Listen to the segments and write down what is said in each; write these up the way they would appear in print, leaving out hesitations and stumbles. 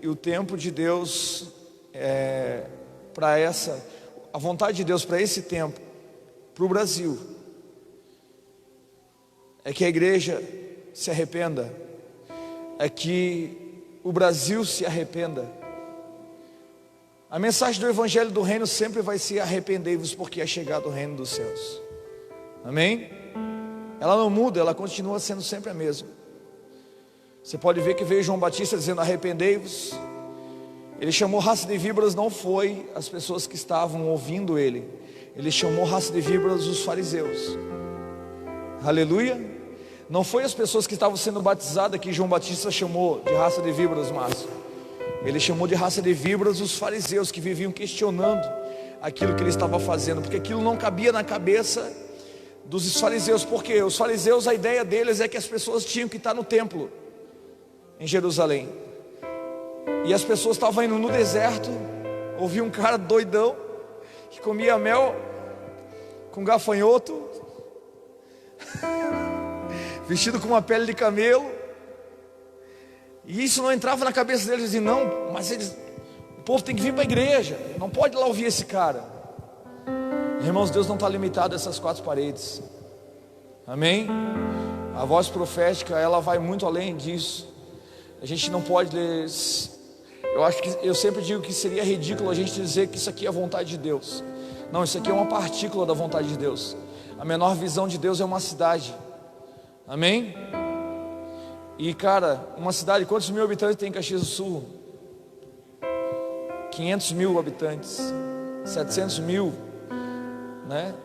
e o tempo de Deus a vontade de Deus para esse tempo, para o Brasil, é que a igreja se arrependa, é que o Brasil se arrependa. A mensagem do Evangelho do Reino sempre vai ser: arrependei-vos, porque é chegado o reino dos céus. Amém? Ela não muda, ela continua sendo sempre a mesma. Você pode ver que veio João Batista dizendo: arrependei-vos. Ele chamou raça de víboras, não foi as pessoas que estavam ouvindo ele. Ele chamou raça de víboras os fariseus. Aleluia. Não foi as pessoas que estavam sendo batizadas que João Batista chamou de raça de víboras, Márcio. Ele chamou de raça de víboras os fariseus, que viviam questionando aquilo que ele estava fazendo, porque aquilo não cabia na cabeça dos fariseus. Porque os fariseus, a ideia deles é que as pessoas tinham que estar no templo em Jerusalém, e as pessoas estavam indo no deserto, ouviam um cara doidão que comia mel com gafanhoto, vestido com uma pele de camelo, e isso não entrava na cabeça deles. Diziam: não, mas o povo tem que vir para a igreja, não pode ir lá ouvir esse cara. Irmãos, Deus não está limitado a essas quatro paredes. Amém? A voz profética, ela vai muito além disso. A gente não pode ler. Eu sempre digo que seria ridículo a gente dizer que isso aqui é a vontade de Deus. Não, isso aqui é uma partícula da vontade de Deus. A menor visão de Deus é uma cidade. Amém? E cara, uma cidade, quantos mil habitantes tem em Caxias do Sul? 500 mil habitantes, 700 mil, né?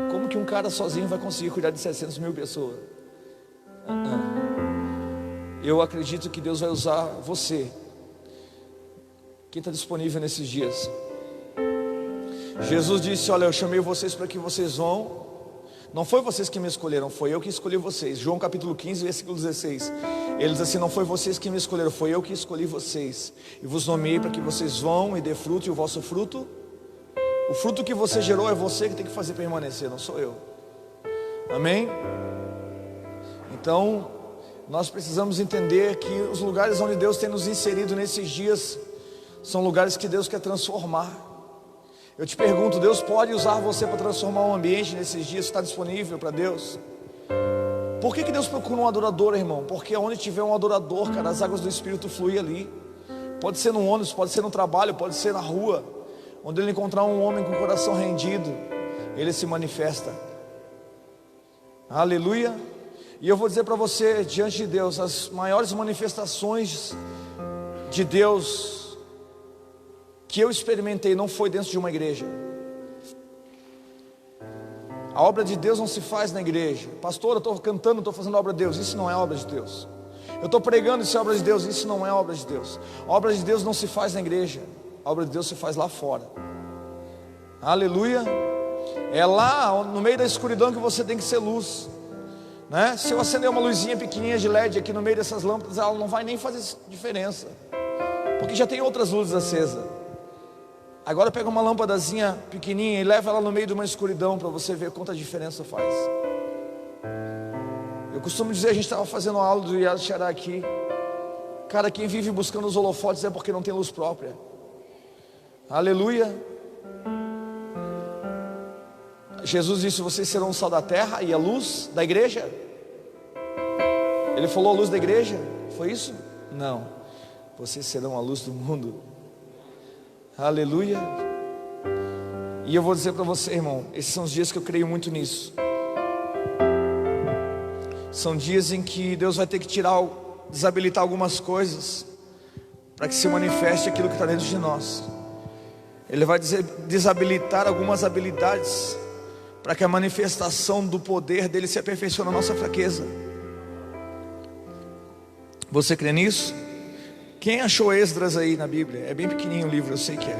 Como que um cara sozinho vai conseguir cuidar de 700 mil pessoas? Eu acredito que Deus vai usar você. Quem está disponível nesses dias? Jesus disse: olha, eu chamei vocês para que vocês vão. Não foi vocês que me escolheram, foi eu que escolhi vocês. João capítulo 15, versículo 16. Ele diz assim: não foi vocês que me escolheram, foi eu que escolhi vocês, e vos nomeei para que vocês vão e dê fruto, e o vosso fruto, o fruto que você gerou, é você que tem que fazer permanecer, não sou eu. Amém? Então nós precisamos entender que os lugares onde Deus tem nos inserido nesses dias são lugares que Deus quer transformar. Eu te pergunto: Deus pode usar você para transformar um ambiente nesses dias? Está disponível para Deus? Por que Deus procura um adorador, irmão? Porque onde tiver um adorador, cara, as águas do Espírito fluem ali. Pode ser no ônibus, pode ser no trabalho, pode ser na rua. Onde ele encontrar um homem com o coração rendido, ele se manifesta. Aleluia. E eu vou dizer para você, diante de Deus, as maiores manifestações de Deus que eu experimentei não foi dentro de uma igreja. A obra de Deus não se faz na igreja. Pastor, eu estou cantando, estou fazendo a obra de Deus. Isso não é obra de Deus. Eu estou pregando, isso é obra de Deus. Isso não é obra de Deus. A obra de Deus não se faz na igreja. A obra de Deus se faz lá fora. Aleluia. É lá no meio da escuridão que você tem que ser luz, né? Se eu acender uma luzinha pequenininha de LED aqui no meio dessas lâmpadas, ela não vai nem fazer diferença, porque já tem outras luzes acesas. Agora pega uma lâmpadazinha pequenininha e leva ela no meio de uma escuridão, para você ver quanta diferença faz. Eu costumo dizer, a gente estava fazendo a aula do Yad Shará aqui. Cara, quem vive buscando os holofotes é porque não tem luz própria. Aleluia. Jesus disse: vocês serão o sal da terra e a luz da igreja. Ele falou a luz da igreja, foi isso? Não, vocês serão a luz do mundo. Aleluia. E eu vou dizer para você, irmão, esses são os dias que eu creio muito nisso. São dias em que Deus vai ter que desabilitar algumas coisas, para que se manifeste aquilo que está dentro de nós. Ele vai desabilitar algumas habilidades, para que a manifestação do poder dele se aperfeiçoe na nossa fraqueza. Você crê nisso? Quem achou Esdras aí na Bíblia? É bem pequenininho o livro, eu sei que é.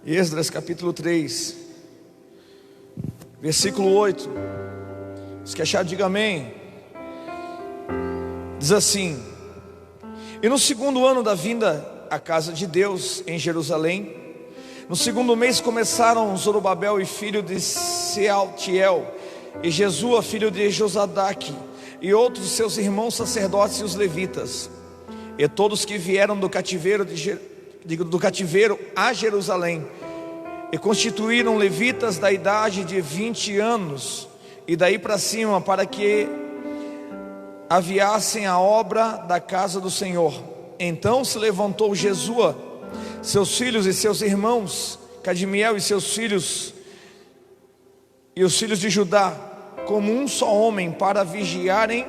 Esdras capítulo 3, versículo 8. Se quer achar, diga amém. Diz assim: e no segundo ano da vinda à casa de Deus em Jerusalém, no segundo mês começaram Zorobabel e filho de Sealtiel, e Jesua filho de Josadaque, e outros seus irmãos sacerdotes e os levitas, e todos que vieram do cativeiro a Jerusalém, e constituíram levitas da idade de 20 anos e daí para cima, para que aviassem a obra da casa do Senhor. Então se levantou Jesua, seus filhos e seus irmãos, Cadmiel e seus filhos, e os filhos de Judá, como um só homem, para vigiarem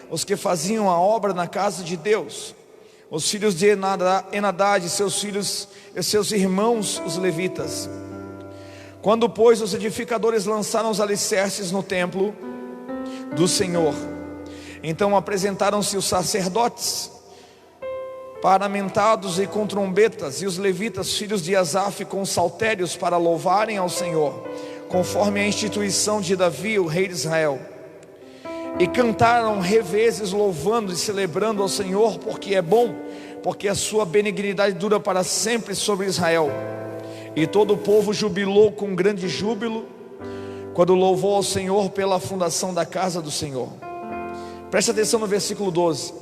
os que faziam a obra na casa de Deus. Os filhos de Enadad, seus filhos e seus irmãos, os levitas. Quando, pois, os edificadores lançaram os alicerces no templo do Senhor, então apresentaram-se os sacerdotes, paramentados e com trombetas, e os levitas, filhos de Asaf, com saltérios, para louvarem ao Senhor, conforme a instituição de Davi, o rei de Israel. E cantaram revezes, louvando e celebrando ao Senhor, porque é bom, porque a sua benignidade dura para sempre sobre Israel. E todo o povo jubilou com grande júbilo, quando louvou ao Senhor pela fundação da casa do Senhor. Preste atenção no versículo 12.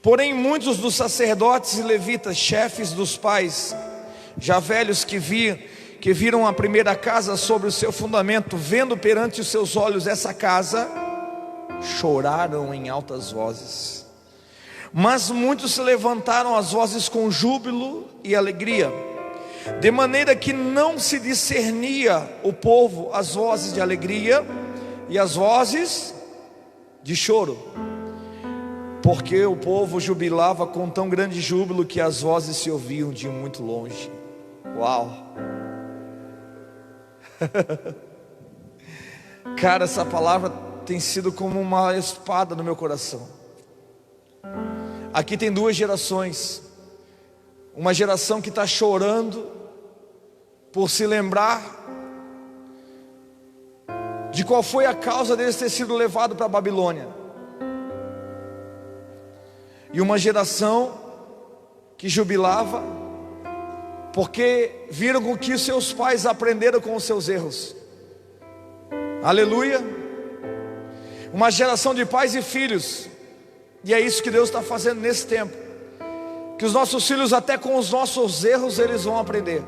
Porém muitos dos sacerdotes e levitas, chefes dos pais, já velhos, que viram a primeira casa sobre o seu fundamento, vendo perante os seus olhos essa casa, choraram em altas vozes. Mas muitos se levantaram as vozes com júbilo e alegria, de maneira que não se discernia o povo as vozes de alegria e as vozes de choro, porque o povo jubilava com tão grande júbilo que as vozes se ouviam de muito longe. Uau! Cara, essa palavra tem sido como uma espada no meu coração. Aqui tem duas gerações. Uma geração que está chorando por se lembrar de qual foi a causa deles ter sido levado para a Babilônia. E uma geração que jubilava porque viram o que os seus pais aprenderam com os seus erros. Aleluia. Uma geração de pais e filhos. E é isso que Deus está fazendo nesse tempo, que os nossos filhos, até com os nossos erros, eles vão aprender.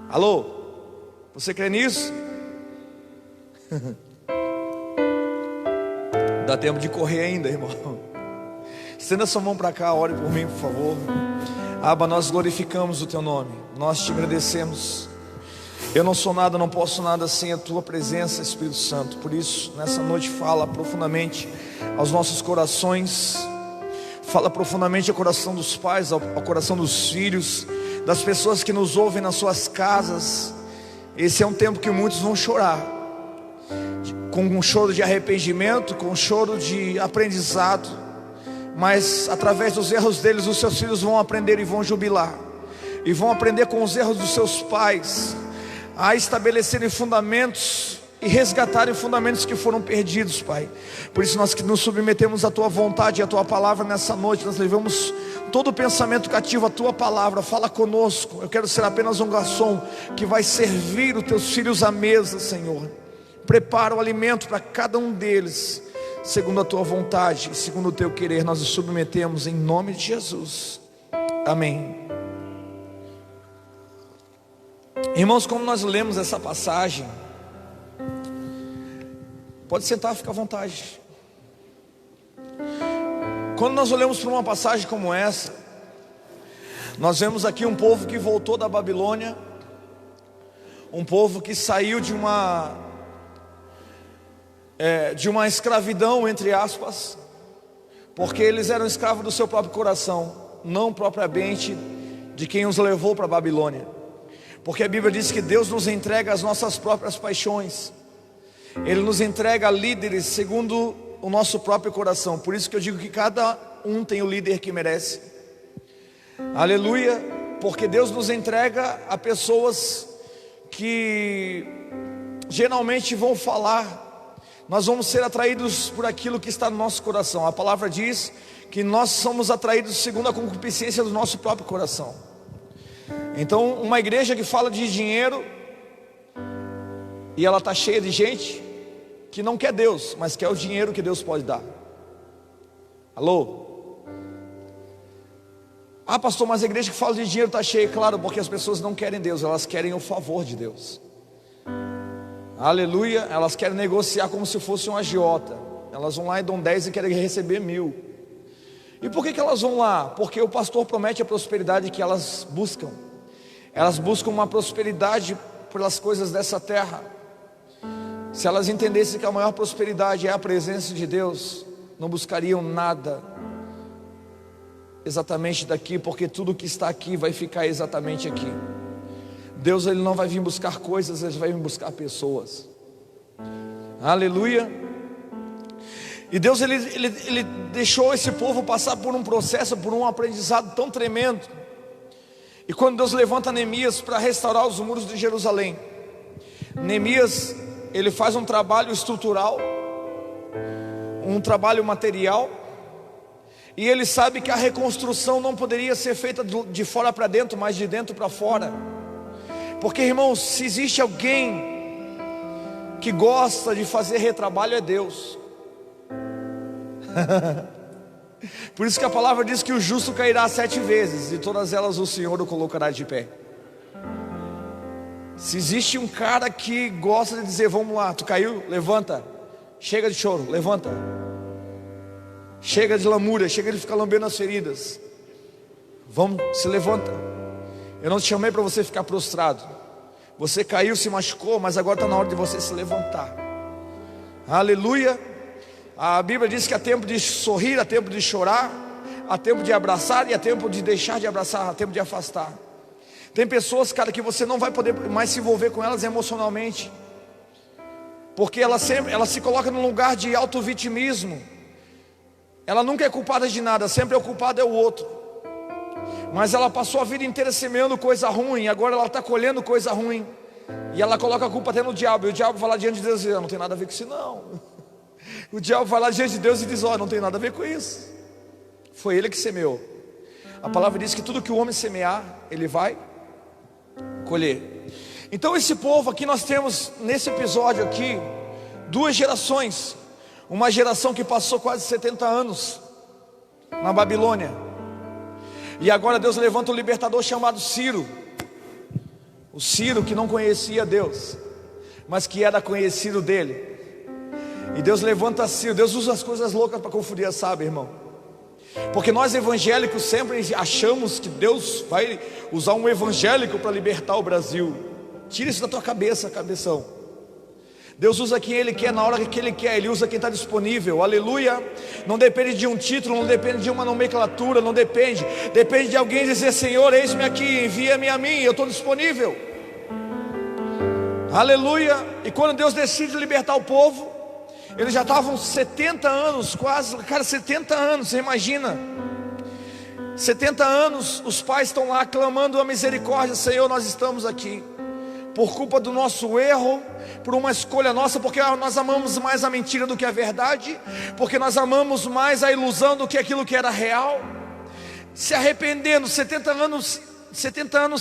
Alô? Você crê nisso? Dá tempo de correr ainda, irmão. Estenda sua mão para cá, ore por mim, por favor. Abba, nós glorificamos o teu nome, nós te agradecemos. Eu não sou nada, não posso nada sem a tua presença, Espírito Santo. Por isso, nessa noite, fala profundamente aos nossos corações. Fala profundamente ao coração dos pais, ao coração dos filhos, das pessoas que nos ouvem nas suas casas. Esse é um tempo que muitos vão chorar, com um choro de arrependimento, com um choro de aprendizado. Mas através dos erros deles, os seus filhos vão aprender e vão jubilar, e vão aprender com os erros dos seus pais a estabelecerem fundamentos e resgatarem fundamentos que foram perdidos, Pai. Por isso nós que nos submetemos à tua vontade e à tua palavra nessa noite, nós levamos todo o pensamento cativo à tua palavra. Fala conosco. Eu quero ser apenas um garçom que vai servir os teus filhos à mesa, Senhor. Prepara o alimento para cada um deles, segundo a tua vontade, segundo o teu querer. Nós nos submetemos em nome de Jesus. Amém. Irmãos, como nós lemos essa passagem, pode sentar, fica à vontade. Quando nós olhamos para uma passagem como essa, nós vemos aqui um povo que voltou da Babilônia, um povo que saiu de uma escravidão, entre aspas, porque eles eram escravos do seu próprio coração, não propriamente de quem os levou para a Babilônia. Porque a Bíblia diz que Deus nos entrega as nossas próprias paixões, Ele nos entrega líderes segundo o nosso próprio coração. Por isso que eu digo que cada um tem o líder que merece. Aleluia. Porque Deus nos entrega a pessoas que geralmente vão falar. Nós vamos ser atraídos por aquilo que está no nosso coração. A palavra diz que nós somos atraídos segundo a concupiscência do nosso próprio coração. Então, uma igreja que fala de dinheiro e ela está cheia de gente que não quer Deus, mas quer o dinheiro que Deus pode dar. Alô? Ah, pastor, mas a igreja que fala de dinheiro está cheia. Claro, porque as pessoas não querem Deus, elas querem o favor de Deus. Aleluia. Elas querem negociar como se fosse um agiota. Elas vão lá e dão 10 e querem receber 1000. E por que elas vão lá? Porque o pastor promete a prosperidade que elas buscam. Elas buscam uma prosperidade pelas coisas dessa terra. Se elas entendessem que a maior prosperidade é a presença de Deus, não buscariam nada exatamente daqui, porque tudo que está aqui vai ficar exatamente aqui. Deus, Ele não vai vir buscar coisas, Ele vai vir buscar pessoas. Aleluia. E Deus ele deixou esse povo passar por um processo, por um aprendizado tão tremendo. E quando Deus levanta Neemias para restaurar os muros de Jerusalém, Neemias, ele faz um trabalho estrutural, um trabalho material, e ele sabe que a reconstrução não poderia ser feita de fora para dentro, mas de dentro para fora. Porque, irmãos, se existe alguém que gosta de fazer retrabalho, é Deus. Por isso que a palavra diz que o justo cairá 7 vezes, e todas elas o Senhor o colocará de pé. Se existe um cara que gosta de dizer, vamos lá, tu caiu, levanta. Chega de choro, levanta. Chega de lamúria, chega de ficar lambendo as feridas. Vamos, se levanta. Eu não te chamei para você ficar prostrado. Você caiu, se machucou, mas agora está na hora de você se levantar. Aleluia. A Bíblia diz que há tempo de sorrir, há tempo de chorar, há tempo de abraçar e há tempo de deixar de abraçar, há tempo de afastar. Tem pessoas, cara, que você não vai poder mais se envolver com elas emocionalmente, porque ela se coloca num lugar de auto-vitimismo. Ela nunca é culpada de nada, sempre é o culpado é o outro. Mas ela passou a vida inteira semeando coisa ruim, agora ela está colhendo coisa ruim. E ela coloca a culpa até no diabo, e o diabo vai lá diante de Deus e diz, não tem nada a ver com isso não. O diabo vai lá diante de Deus e diz, não tem nada a ver com isso. Foi ele que semeou. A palavra diz que tudo que o homem semear, ele vai colher. Então esse povo aqui, nós temos nesse episódio aqui 2 gerações. Uma geração que passou quase 70 anos na Babilônia, e agora Deus levanta um libertador chamado Ciro. O Ciro que não conhecia Deus, mas que era conhecido dele. E Deus levanta Ciro. Deus usa as coisas loucas para confundir, sabe, irmão? Porque nós evangélicos sempre achamos que Deus vai usar um evangélico para libertar o Brasil. Tira isso da tua cabeça, cabeção. Deus usa quem Ele quer, na hora que Ele quer. Ele usa quem está disponível, aleluia. Não depende de um título, não depende de uma nomenclatura, não depende. Depende de alguém dizer, Senhor, eis-me aqui, envia-me a mim, eu estou disponível. Aleluia. E quando Deus decide libertar o povo, eles já estavam 70 anos, quase, cara, 70 anos, você imagina? 70 anos, os pais estão lá clamando a misericórdia, Senhor, nós estamos aqui por culpa do nosso erro, por uma escolha nossa, porque nós amamos mais a mentira do que a verdade, porque nós amamos mais a ilusão do que aquilo que era real, se arrependendo, 70 anos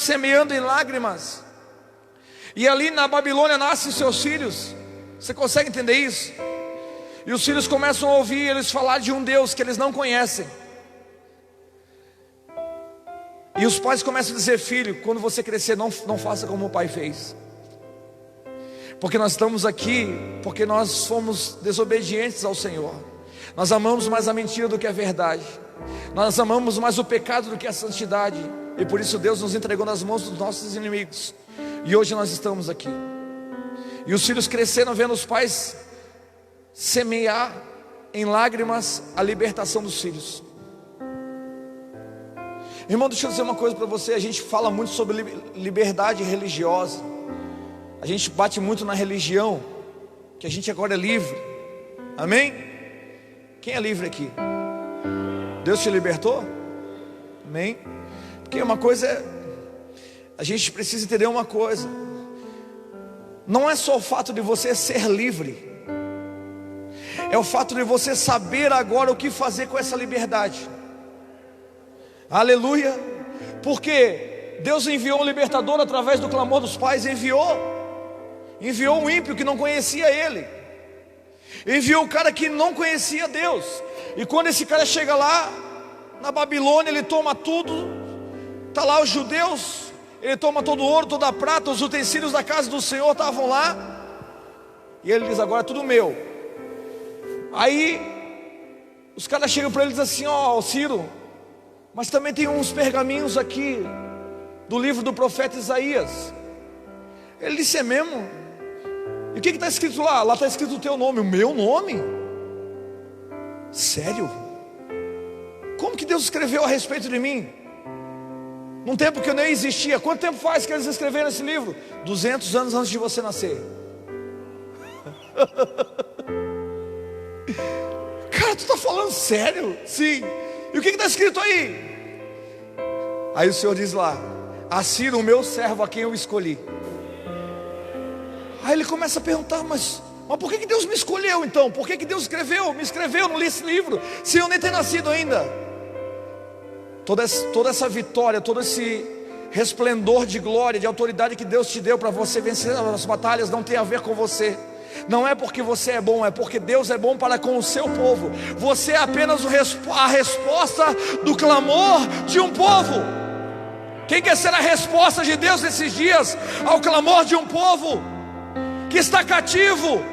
semeando em lágrimas, e ali na Babilônia nascem seus filhos. Você consegue entender isso? E os filhos começam a ouvir eles falar de um Deus que eles não conhecem. E os pais começam a dizer, filho, quando você crescer, não faça como o pai fez. Porque nós estamos aqui, porque nós fomos desobedientes ao Senhor. Nós amamos mais a mentira do que a verdade. Nós amamos mais o pecado do que a santidade. E por isso Deus nos entregou nas mãos dos nossos inimigos. E hoje nós estamos aqui. E os filhos cresceram vendo os pais semear em lágrimas a libertação dos filhos. Irmão, deixa eu dizer uma coisa para você. A gente fala muito sobre liberdade religiosa. A gente bate muito na religião, que a gente agora é livre. Amém? Quem é livre aqui? Deus te libertou? Amém? Porque uma coisa é, a gente precisa entender uma coisa. Não é só o fato de você ser livre, é o fato de você saber agora o que fazer com essa liberdade. Aleluia. Porque Deus enviou um libertador através do clamor dos pais. Enviou um ímpio que não conhecia Ele. Enviou o cara que não conhecia Deus. E quando esse cara chega lá na Babilônia, ele toma tudo. Está lá os judeus, ele toma todo o ouro, toda a prata, os utensílios da casa do Senhor estavam lá. E ele diz: agora é tudo meu. Aí os caras chegam para ele e dizem assim: ó, Ciro, mas também tem uns pergaminhos aqui do livro do profeta Isaías. Ele disse: é mesmo? E o que está escrito lá? Lá está escrito o teu nome. O meu nome? Sério? Como que Deus escreveu a respeito de mim? Num tempo que eu nem existia. Quanto tempo faz que eles escreveram esse livro? 200 anos antes de você nascer. Cara, tu está falando sério? Sim. E o que está escrito aí? Aí o Senhor diz lá: a Ciro, o meu servo, a quem eu escolhi. Aí ele começa a perguntar: mas por que Deus me escolheu então? Por que Deus me escreveu, não li esse livro, se eu nem tenho nascido ainda? Toda essa vitória, todo esse resplendor de glória, de autoridade que Deus te deu para você vencer as batalhas, não tem a ver com você. Não é porque você é bom, é porque Deus é bom para com o seu povo. Você é apenas a resposta do clamor de um povo. Quem quer ser a resposta de Deus nesses dias ao clamor de um povo que está cativo?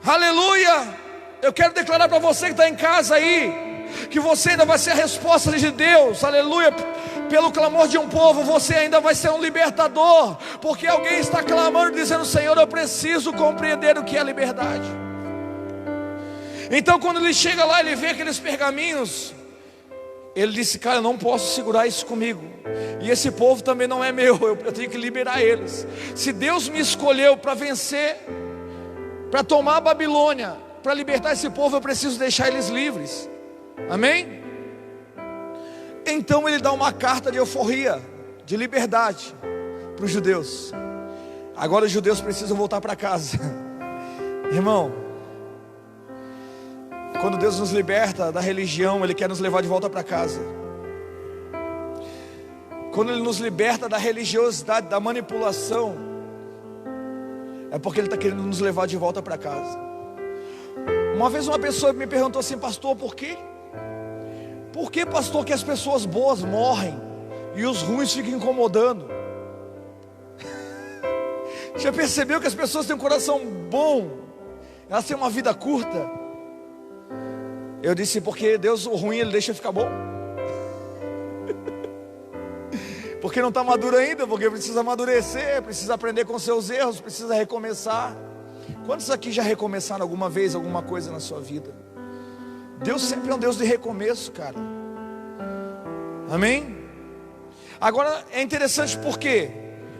Aleluia! Eu quero declarar para você que está em casa aí, que você ainda vai ser a resposta de Deus, aleluia, pelo clamor de um povo. Você ainda vai ser um libertador, porque alguém está clamando, dizendo: Senhor, eu preciso compreender o que é liberdade. Então quando ele chega lá, ele vê aqueles pergaminhos, ele disse: cara, eu não posso segurar isso comigo, e esse povo também não é meu, eu tenho que liberar eles. Se Deus me escolheu para vencer, para tomar a Babilônia, para libertar esse povo, eu preciso deixar eles livres. Amém? Então ele dá uma carta de euforia, de liberdade para os judeus. Agora os judeus precisam voltar para casa. Irmão, quando Deus nos liberta da religião, Ele quer nos levar de volta para casa. Quando Ele nos liberta da religiosidade, da manipulação, é porque Ele está querendo nos levar de volta para casa. Uma vez uma pessoa me perguntou assim: pastor, por quê? Por que, pastor, que as pessoas boas morrem e os ruins ficam incomodando? Já percebeu que as pessoas têm um coração bom, elas têm uma vida curta? Eu disse: porque Deus, o ruim, Ele deixa ficar bom. Porque não está maduro ainda, porque precisa amadurecer, precisa aprender com seus erros, precisa recomeçar. Quantos aqui já recomeçaram alguma vez alguma coisa na sua vida? Deus sempre é um Deus de recomeço, cara. Amém? Agora é interessante porque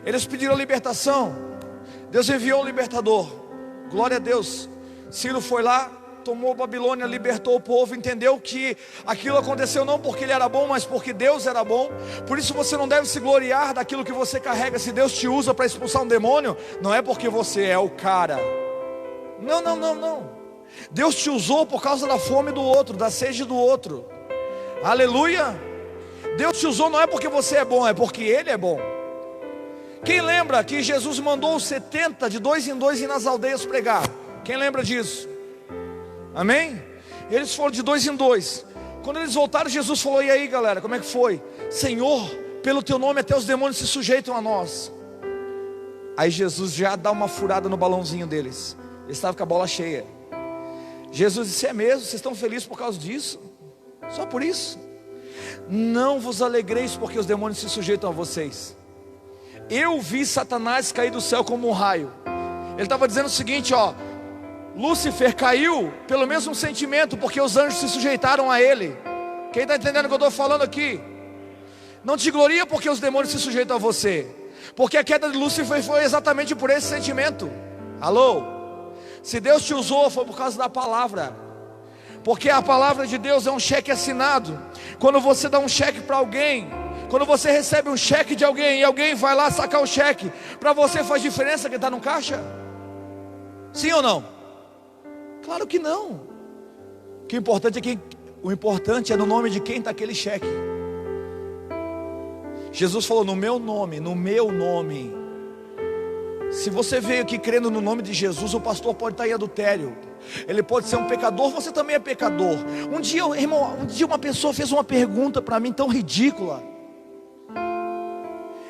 eles pediram a libertação, Deus enviou o libertador. Glória a Deus. Ciro foi lá, tomou Babilônia, libertou o povo, entendeu que aquilo aconteceu não porque ele era bom, mas porque Deus era bom. Por isso você não deve se gloriar daquilo que você carrega. Se Deus te usa para expulsar um demônio, não é porque você é o cara. Não. Deus te usou por causa da fome do outro, da sede do outro. Aleluia. Deus te usou não é porque você é bom, é porque Ele é bom. Quem lembra que Jesus mandou os 70 de 2 em 2 ir nas aldeias pregar? Quem lembra disso? Amém? Eles foram de 2 em 2. Quando eles voltaram, Jesus falou: e aí, galera, como é que foi? Senhor, pelo teu nome até os demônios se sujeitam a nós. Aí Jesus já dá uma furada no balãozinho deles. Eles estavam com a bola cheia. Jesus disse: é mesmo? Vocês estão felizes por causa disso? Só por isso? Não vos alegreis porque os demônios se sujeitam a vocês. Eu vi Satanás cair do céu como um raio. Ele estava dizendo o seguinte, ó: Lúcifer caiu pelo mesmo sentimento, porque os anjos se sujeitaram a ele. Quem está entendendo o que eu estou falando aqui? Não te gloria porque os demônios se sujeitam a você, porque a queda de Lúcifer foi exatamente por esse sentimento. Alô? Se Deus te usou, foi por causa da palavra. Porque a palavra de Deus é um cheque assinado. Quando você dá um cheque para alguém, quando você recebe um cheque de alguém e alguém vai lá sacar o cheque, para você faz diferença que está no caixa? Sim ou não? Claro que não. O importante é no nome de quem está aquele cheque. Jesus falou: no meu nome Se você veio aqui crendo no nome de Jesus, o pastor pode estar em adultério, ele pode ser um pecador, você também é pecador. Um dia, irmão, uma pessoa fez uma pergunta para mim tão ridícula.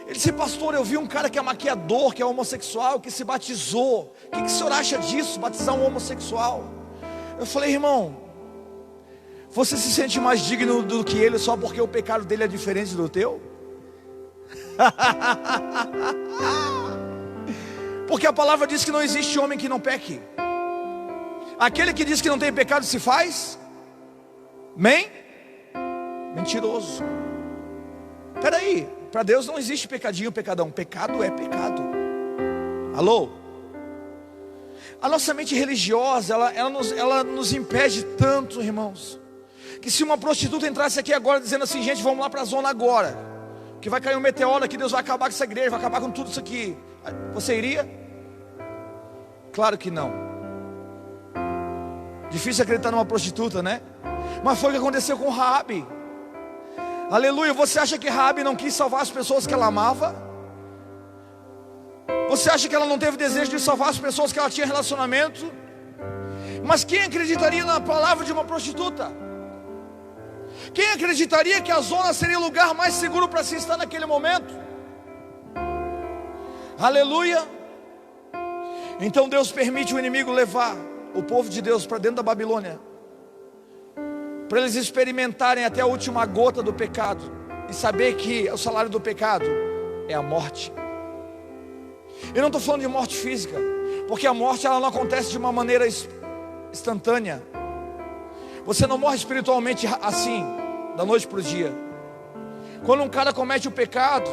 Ele disse: pastor, eu vi um cara que é maquiador, que é homossexual, que se batizou. O que o senhor acha disso, batizar um homossexual? Eu falei: irmão, você se sente mais digno do que ele só porque o pecado dele é diferente do teu? Porque a palavra diz que não existe homem que não peque. Aquele que diz que não tem pecado se faz mentiroso. Peraí, para Deus não existe pecadinho, pecadão. Pecado é pecado. Alô? A nossa mente religiosa, ela nos impede tanto, irmãos, que se uma prostituta entrasse aqui agora dizendo assim: gente, vamos lá para a zona agora, que vai cair um meteoro aqui, Deus vai acabar com essa igreja, vai acabar com tudo isso aqui, você iria? Claro que não. Difícil acreditar numa prostituta, né? Mas foi o que aconteceu com Raabe. Aleluia. Você acha que Raabe não quis salvar as pessoas que ela amava? Você acha que ela não teve desejo de salvar as pessoas que ela tinha relacionamento? Mas quem acreditaria na palavra de uma prostituta? Quem acreditaria que a zona seria o lugar mais seguro para se estar naquele momento? Aleluia. Então Deus permite o inimigo levar o povo de Deus para dentro da Babilônia, para eles experimentarem até a última gota do pecado e saber que o salário do pecado é a morte. Eu não estou falando de morte física, porque a morte ela não acontece de uma maneira instantânea. Você não morre espiritualmente assim, da noite para o dia. Quando um cara comete o pecado,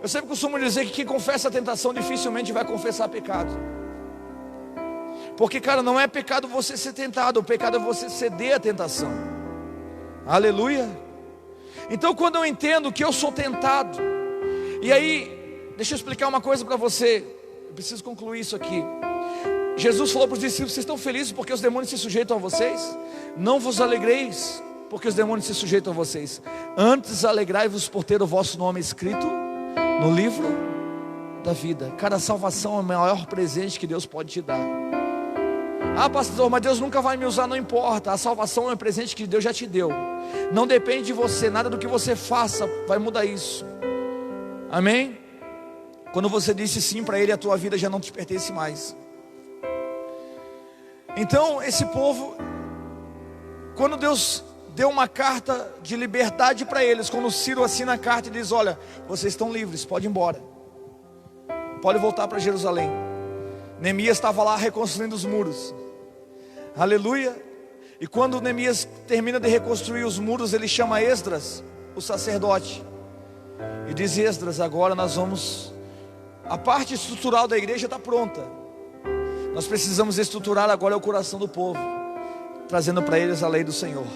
eu sempre costumo dizer que quem confessa a tentação dificilmente vai confessar pecado. Porque, cara, não é pecado você ser tentado, o pecado é você ceder à tentação. Aleluia. Então, quando eu entendo que eu sou tentado, e aí, deixa eu explicar uma coisa para você, eu preciso concluir isso aqui. Jesus falou para os discípulos: vocês estão felizes porque os demônios se sujeitam a vocês? Não vos alegreis porque os demônios se sujeitam a vocês, antes alegrai-vos por ter o vosso nome escrito no livro da vida. Cara, a salvação é o maior presente que Deus pode te dar. Ah, pastor, mas Deus nunca vai me usar. Não importa, a salvação é um presente que Deus já te deu. Não depende de você, nada do que você faça vai mudar isso. Amém? Quando você disse sim para Ele, a tua vida já não te pertence mais. Então, esse povo, quando Deus deu uma carta de liberdade para eles, quando Ciro assina a carta e diz: olha, vocês estão livres, pode ir embora, pode voltar para Jerusalém. Neemias estava lá reconstruindo os muros. Aleluia. E quando Neemias termina de reconstruir os muros, ele chama Esdras, o sacerdote, e diz: Esdras, agora nós vamos, a parte estrutural da igreja está pronta, nós precisamos estruturar agora o coração do povo, trazendo para eles a lei do Senhor.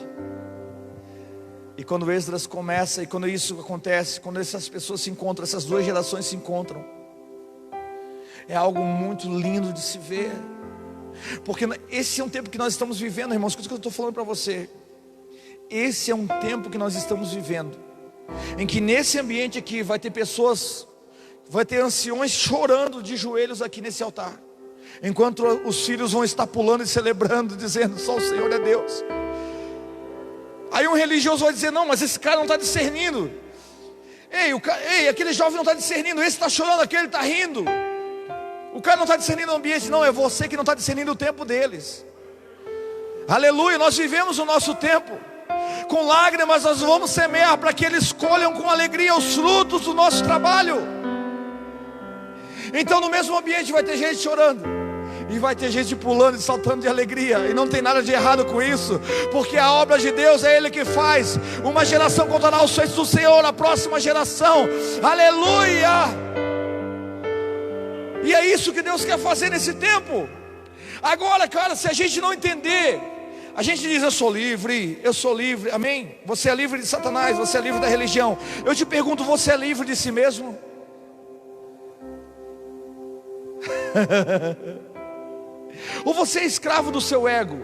E quando Esdras começa, e quando isso acontece, quando essas pessoas se encontram, essas duas gerações se encontram, é algo muito lindo de se ver. Porque esse é um tempo que nós estamos vivendo, irmãos. Escuta o que eu estou falando para você. Esse é um tempo que nós estamos vivendo, em que nesse ambiente aqui vai ter pessoas, vai ter anciões chorando de joelhos aqui nesse altar, enquanto os filhos vão estar pulando e celebrando, dizendo: só o Senhor é Deus. Aí um religioso vai dizer: não, mas esse cara não está discernindo. Ei, aquele jovem não está discernindo. Esse está chorando, aquele está rindo. O cara não está discernindo o ambiente. Não, é você que não está discernindo o tempo deles. Aleluia. Nós vivemos o nosso tempo com lágrimas, nós vamos semear para que eles colham com alegria os frutos do nosso trabalho. Então no mesmo ambiente vai ter gente chorando, e vai ter gente pulando e saltando de alegria. E não tem nada de errado com isso, porque a obra de Deus é Ele que faz. Uma geração contará os feitos do Senhor, a próxima geração. Aleluia. E é isso que Deus quer fazer nesse tempo. Agora, cara, se a gente não entender, a gente diz: eu sou livre, amém? Você é livre de Satanás, você é livre da religião. Eu te pergunto, você é livre de si mesmo? Ou você é escravo do seu ego?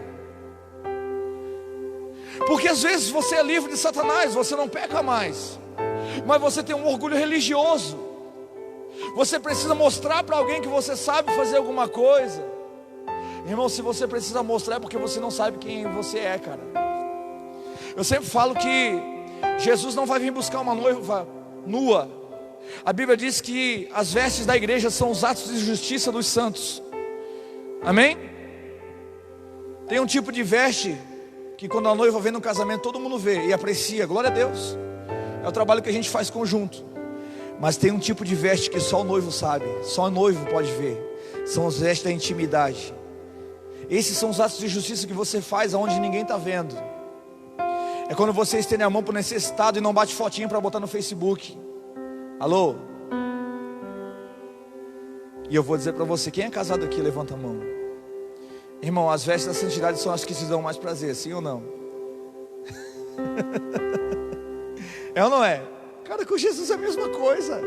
Porque às vezes você é livre de Satanás, você não peca mais, mas você tem um orgulho religioso. Você precisa mostrar para alguém que você sabe fazer alguma coisa. Irmão, se você precisa mostrar é porque você não sabe quem você é, cara. Eu sempre falo que Jesus não vai vir buscar uma noiva nua. A Bíblia diz que as vestes da igreja são os atos de justiça dos santos. Amém? Tem um tipo de veste que quando a noiva vem no casamento todo mundo vê e aprecia, glória a Deus. É o trabalho que a gente faz conjunto. Mas tem um tipo de veste que só o noivo sabe, só o noivo pode ver. São as vestes da intimidade. Esses são os atos de justiça que você faz aonde ninguém está vendo. É quando você estende a mão para o necessitado e não bate fotinho para botar no Facebook. Alô? E eu vou dizer para você, quem é casado aqui, levanta a mão. Irmão, as vestes da santidade são as que te dão mais prazer, sim ou não? É ou não é? Cara, com Jesus é a mesma coisa.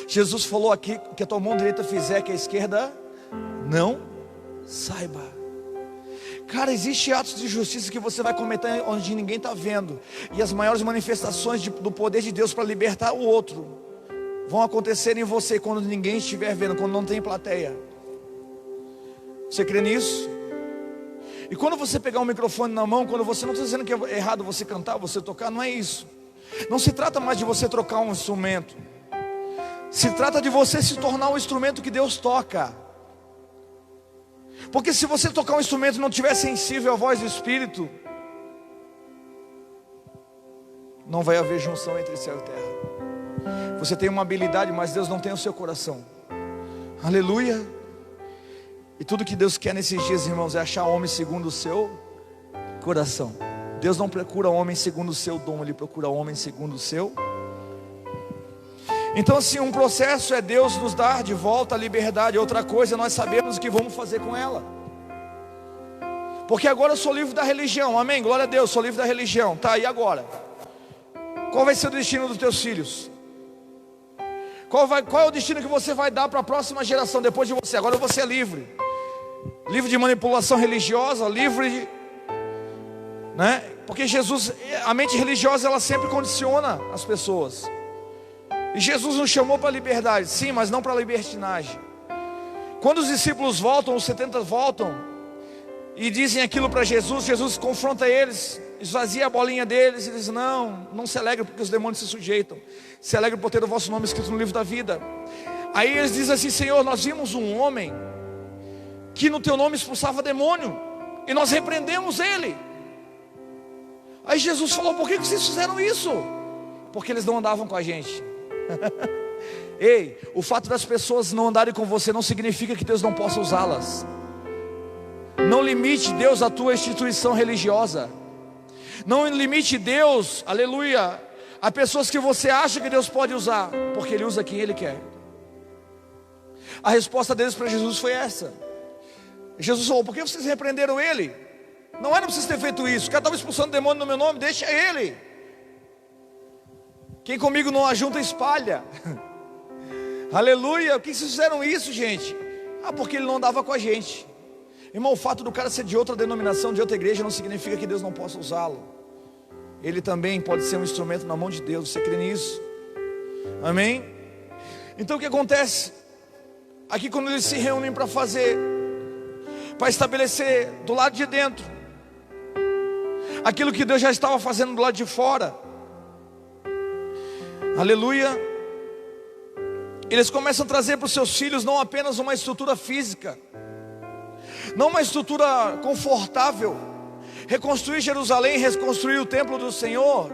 Jesus falou aqui, que a tua mão direita fizer, que a esquerda não saiba. Cara, existem atos de justiça que você vai cometer onde ninguém está vendo. E as maiores manifestações do poder de Deus para libertar o outro vão acontecer em você quando ninguém estiver vendo, quando não tem plateia. Você crê nisso? E quando você pegar um microfone na mão, quando você não está dizendo que é errado você cantar, você tocar, não é isso. Não se trata mais de você trocar um instrumento. Se trata de você se tornar um instrumento que Deus toca. Porque se você tocar um instrumento e não estiver sensível à voz do Espírito, não vai haver junção entre céu e terra. Você tem uma habilidade, mas Deus não tem o seu coração. Aleluia. E tudo que Deus quer nesses dias, irmãos, é achar homem segundo o seu coração. Deus não procura homem segundo o seu dom, Ele procura homem segundo o seu. Então assim, um processo é Deus nos dar de volta a liberdade. Outra coisa, nós sabemos o que vamos fazer com ela. Porque agora eu sou livre da religião, amém? Glória a Deus, sou livre da religião. Tá, e agora? Qual vai ser o destino dos teus filhos? Qual é o destino que você vai dar para a próxima geração depois de você? Agora você é livre. Livre de manipulação religiosa, livre de... né? Porque Jesus, a mente religiosa, ela sempre condiciona as pessoas. E Jesus nos chamou para a liberdade, sim, mas não para a libertinagem. Quando os discípulos voltam, os 70 voltam e dizem aquilo para Jesus, Jesus confronta eles, esvazia a bolinha deles e diz: não se alegre porque os demônios se sujeitam, se alegre por ter o vosso nome escrito no livro da vida. Aí eles dizem assim: Senhor, nós vimos um homem que no teu nome expulsava demônio e nós repreendemos ele. Aí Jesus falou: por que vocês fizeram isso? Porque eles não andavam com a gente. Ei, o fato das pessoas não andarem com você não significa que Deus não possa usá-las. Não limite Deus à tua instituição religiosa. Não limite Deus, aleluia, a pessoas que você acha que Deus pode usar, porque Ele usa quem Ele quer. A resposta deles para Jesus foi essa. Jesus falou: por que vocês repreenderam ele? Não era para vocês terem feito isso. O cara estava expulsando demônio no meu nome, deixa ele. Quem comigo não ajunta, espalha. Aleluia. Por que vocês fizeram isso, gente? Porque ele não andava com a gente. Irmão, o fato do cara ser de outra denominação, de outra igreja, não significa que Deus não possa usá-lo. Ele também pode ser um instrumento na mão de Deus. Você crê nisso? Amém? Então o que acontece? Aqui quando eles se reúnem para fazer, para estabelecer do lado de dentro aquilo que Deus já estava fazendo do lado de fora, aleluia, eles começam a trazer para os seus filhos não apenas uma estrutura física, não uma estrutura confortável. Reconstruir Jerusalém, reconstruir o templo do Senhor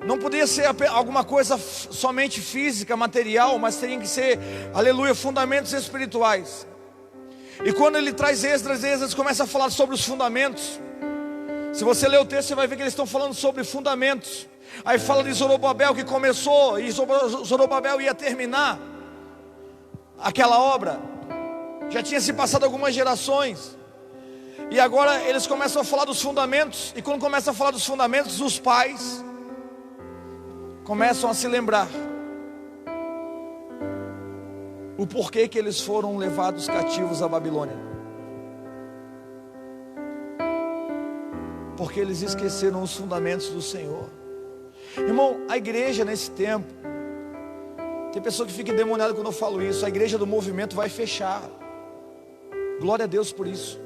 não podia ser alguma coisa somente física, material, mas teria que ser, aleluia, fundamentos espirituais. E quando ele traz Esdras começa a falar sobre os fundamentos. Se você ler o texto, você vai ver que eles estão falando sobre fundamentos. Aí fala de Zorobabel que começou, e Zorobabel ia terminar aquela obra. Já tinha se passado algumas gerações. E agora eles começam a falar dos fundamentos. E quando começam a falar dos fundamentos, os pais começam a se lembrar o porquê que eles foram levados cativos à Babilônia. Porque eles esqueceram os fundamentos do Senhor. Irmão, a igreja nesse tempo Tem pessoa que fica endemoniada quando eu falo isso. A igreja do movimento vai fechar. Glória a Deus por isso.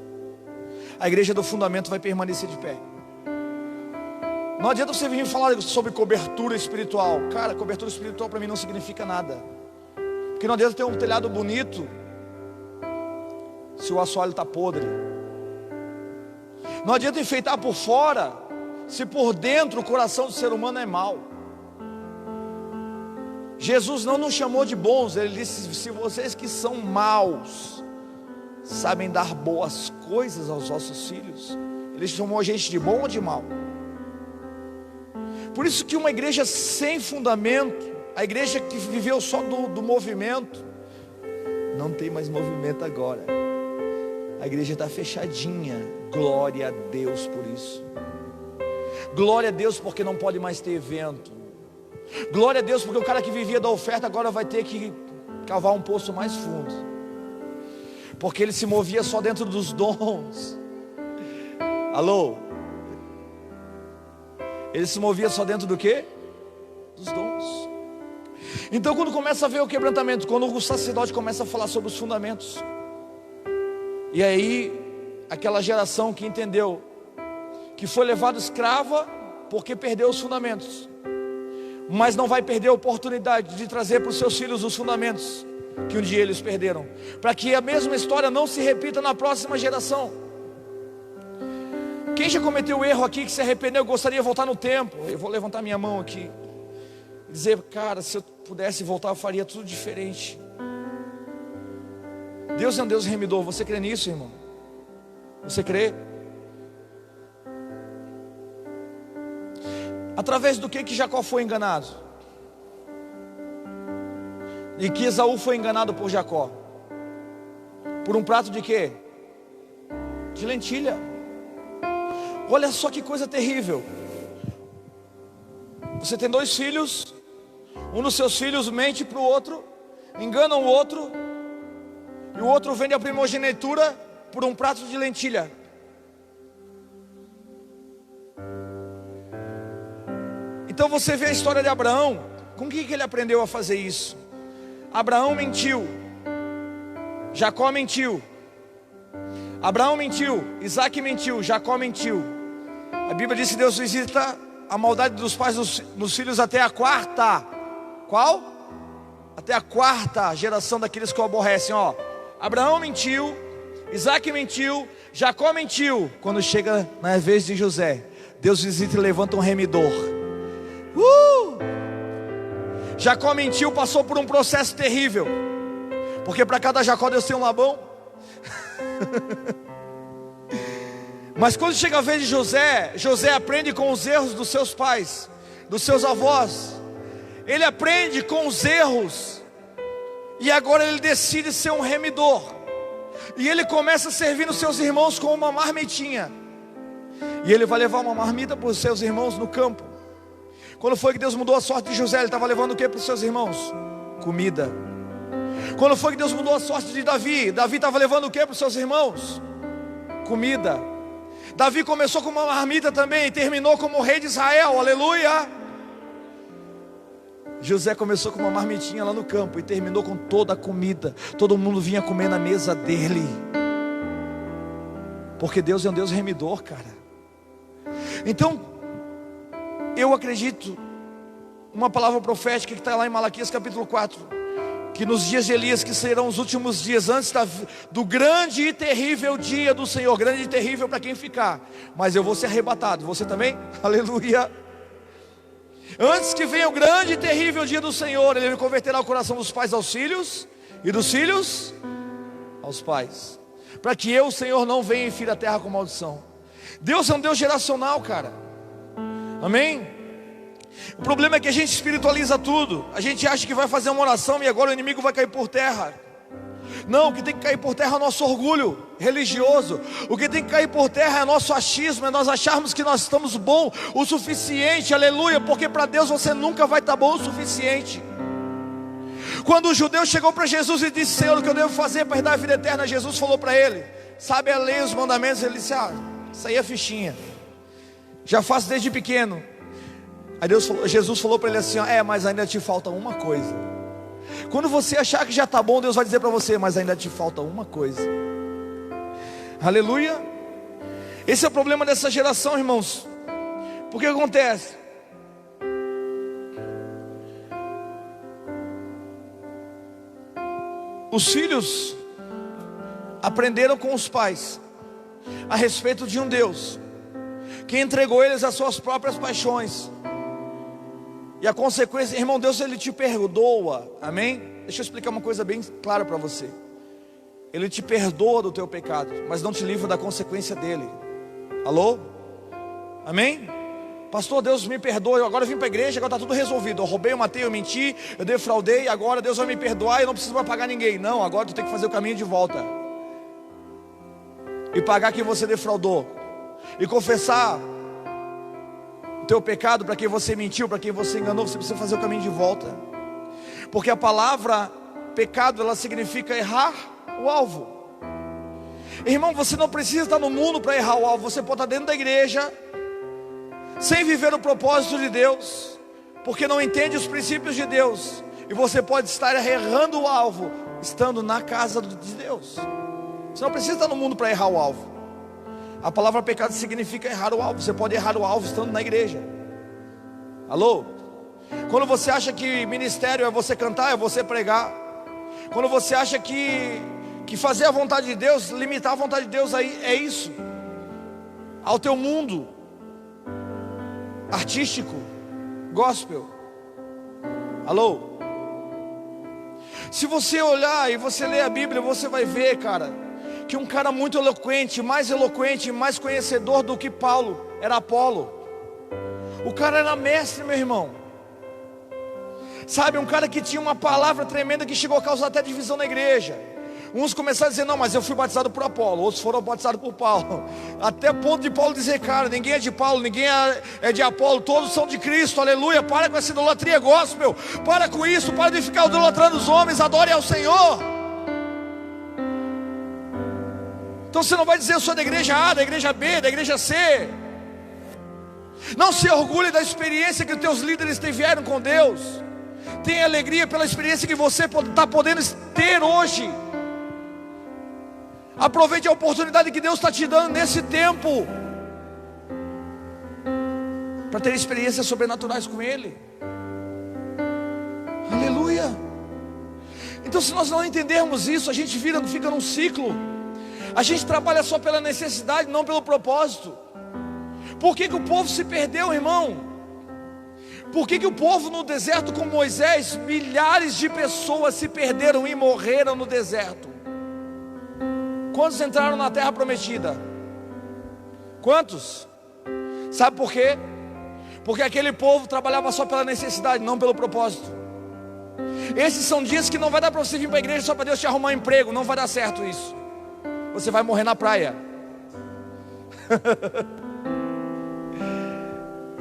A igreja do fundamento vai permanecer de pé. Não adianta você vir falar sobre cobertura espiritual. Cara, cobertura espiritual para mim não significa nada. Porque não adianta ter um telhado bonito se o assoalho está podre. Não adianta enfeitar por fora se por dentro o coração do ser humano é mau. Jesus não nos chamou de bons. Ele disse: se vocês que são maus sabem dar boas coisas aos vossos filhos. Ele chamou a gente de bom ou de mal? Por isso que uma igreja sem fundamento, a igreja que viveu só do movimento, não tem mais movimento agora. A igreja está fechadinha. Glória a Deus por isso. Glória a Deus porque não pode mais ter evento. Glória a Deus porque o cara que vivia da oferta agora vai ter que cavar um poço mais fundo, porque ele se movia só dentro dos dons. Alô? Ele se movia só dentro do quê? Dos dons. Então quando começa a ver o quebrantamento, quando o sacerdote começa a falar sobre os fundamentos, e aí aquela geração que entendeu que foi levado escrava porque perdeu os fundamentos, mas não vai perder a oportunidade de trazer para os seus filhos os fundamentos que um dia eles perderam, para que a mesma história não se repita na próxima geração. Quem já cometeu o erro aqui, que se arrependeu, gostaria de voltar no tempo? Eu vou levantar minha mão aqui e dizer: cara, se eu pudesse voltar, eu faria tudo diferente. Deus é um Deus remidor. Você crê nisso, irmão? Você crê? Através do que Jacó foi enganado? E que Esaú foi enganado por Jacó? Por um prato de quê? De lentilha. Olha só que coisa terrível. Você tem dois filhos, um dos seus filhos mente para o outro, engana o outro, e o outro vende a primogenitura por um prato de lentilha. Então você vê a história de Abraão. Com que ele aprendeu a fazer isso? Abraão mentiu, Jacó mentiu, Abraão mentiu, Isaac mentiu, Jacó mentiu. A Bíblia diz que Deus visita a maldade dos pais nos filhos até a quarta. Qual? Até a quarta geração daqueles que o aborrecem. Ó, Abraão mentiu, Isaac mentiu, Jacó mentiu. Quando chega na vez de José, Deus visita e levanta um remidor. Jacó mentiu, passou por um processo terrível, porque para cada Jacó Deus tem um Labão. Mas quando chega a vez de José, José aprende com os erros dos seus pais, dos seus avós. Ele aprende com os erros, e agora ele decide ser um remidor. E ele começa a servir os seus irmãos com uma marmitinha. E ele vai levar uma marmita para os seus irmãos no campo. Quando foi que Deus mudou a sorte de José? Ele estava levando o que para os seus irmãos? Comida. Quando foi que Deus mudou a sorte de Davi? Davi estava levando o que para os seus irmãos? Comida. Davi começou com uma marmita também e terminou como rei de Israel, aleluia. José começou com uma marmitinha lá no campo e terminou com toda a comida. Todo mundo vinha comer na mesa dele, porque Deus é um Deus remidor, cara. Então, eu acredito, uma palavra profética que está lá em Malaquias capítulo 4, que nos dias de Elias, que serão os últimos dias antes do grande e terrível dia do Senhor. Grande e terrível para quem ficar, mas eu vou ser arrebatado, você também? Aleluia. Antes que venha o grande e terrível dia do Senhor, Ele converterá o coração dos pais aos filhos, e dos filhos aos pais, para que eu, o Senhor, não venha e fira a terra com maldição. Deus é um Deus geracional, cara. Amém? O problema é que a gente espiritualiza tudo. A gente acha que vai fazer uma oração e agora o inimigo vai cair por terra. Não, o que tem que cair por terra é o nosso orgulho religioso. O que tem que cair por terra é nosso achismo, é nós acharmos que nós estamos bom o suficiente, aleluia. Porque para Deus você nunca vai estar bom o suficiente. Quando o judeu chegou para Jesus e disse: Senhor, o que eu devo fazer para herdar a vida eterna? Jesus falou para ele: sabe a lei, os mandamentos? Ele disse: isso aí é fichinha, já faço desde pequeno. Aí Jesus falou para ele assim: mas ainda te falta uma coisa. Quando você achar que já está bom, Deus vai dizer para você: mas ainda te falta uma coisa. Aleluia. Esse é o problema dessa geração, irmãos. Por que acontece? Os filhos aprenderam com os pais a respeito de um Deus que entregou eles às suas próprias paixões. E a consequência, irmão, Deus, Ele te perdoa, amém? Deixa eu explicar uma coisa bem clara para você. Ele te perdoa do teu pecado, mas não te livra da consequência dele. Alô? Amém? Pastor, Deus me perdoa, agora eu vim para a igreja, agora está tudo resolvido. Eu roubei, eu matei, eu menti, eu defraudei, agora Deus vai me perdoar e eu não preciso mais pagar ninguém. Não, agora tu tem que fazer o caminho de volta e pagar quem você defraudou, e confessar o teu pecado para quem você mentiu, para quem você enganou. Você precisa fazer o caminho de volta, porque a palavra pecado, ela significa errar o alvo. Irmão, você não precisa estar no mundo para errar o alvo. Você pode estar dentro da igreja sem viver o propósito de Deus, porque não entende os princípios de Deus, e você pode estar errando o alvo estando na casa de Deus. Você não precisa estar no mundo para errar o alvo. A palavra pecado significa errar o alvo. Você pode errar o alvo estando na igreja. Alô? Quando você acha que ministério é você cantar, é você pregar, quando você acha que fazer a vontade de Deus, limitar a vontade de Deus, aí é isso, ao teu mundo artístico, gospel. Alô? Se você olhar e você ler a Bíblia, você vai ver, cara, que um cara muito eloquente, mais conhecedor do que Paulo, era Apolo. O cara era mestre, meu irmão. Sabe, um cara que tinha uma palavra tremenda que chegou a causar até divisão na igreja. Uns começaram a dizer: não, mas eu fui batizado por Apolo. Outros foram batizados por Paulo. Até ponto de Paulo dizer: cara, ninguém é de Paulo, ninguém é de Apolo, todos são de Cristo, aleluia. Para com essa idolatria gospel, para com isso, para de ficar idolatrando os homens, adore ao Senhor. Então você não vai dizer: eu sou da igreja A, da igreja B, da igreja C. Não se orgulhe da experiência que os teus líderes tiveram com Deus. Tenha alegria pela experiência que você está podendo ter hoje. Aproveite a oportunidade que Deus está te dando nesse tempo para ter experiências sobrenaturais com Ele. Aleluia. Então, se nós não entendermos isso, a gente fica num ciclo. A gente trabalha só pela necessidade, não pelo propósito. Por que o povo se perdeu, irmão? Por que o povo no deserto com Moisés, milhares de pessoas se perderam e morreram no deserto? Quantos entraram na terra prometida? Quantos? Sabe por quê? Porque aquele povo trabalhava só pela necessidade, não pelo propósito. Esses são dias que não vai dar para você vir para a igreja só para Deus te arrumar um emprego. Não vai dar certo isso. Você vai morrer na praia.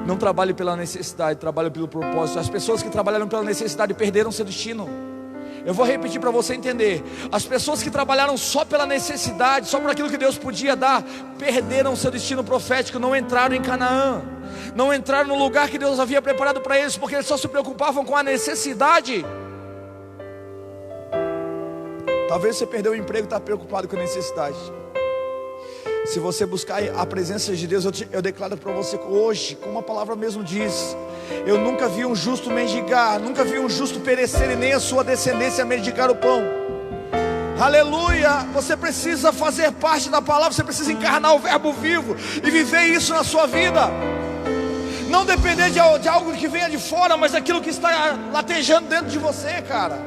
Não trabalhe pela necessidade, trabalhe pelo propósito. As pessoas que trabalharam pela necessidade perderam seu destino. Eu vou repetir para você entender. As pessoas que trabalharam só pela necessidade, só por aquilo que Deus podia dar, perderam seu destino profético. Não entraram em Canaã, não entraram no lugar que Deus havia preparado para eles, porque eles só se preocupavam com a necessidade. Talvez você perdeu o emprego e está preocupado com a necessidade. Se você buscar a presença de Deus, eu declaro para você hoje, como a palavra mesmo diz: eu nunca vi um justo mendigar, nunca vi um justo perecer, e nem a sua descendência mendigar o pão. Aleluia. Você precisa fazer parte da palavra, você precisa encarnar o verbo vivo e viver isso na sua vida. Não depender de algo que venha de fora, mas daquilo que está latejando dentro de você, cara.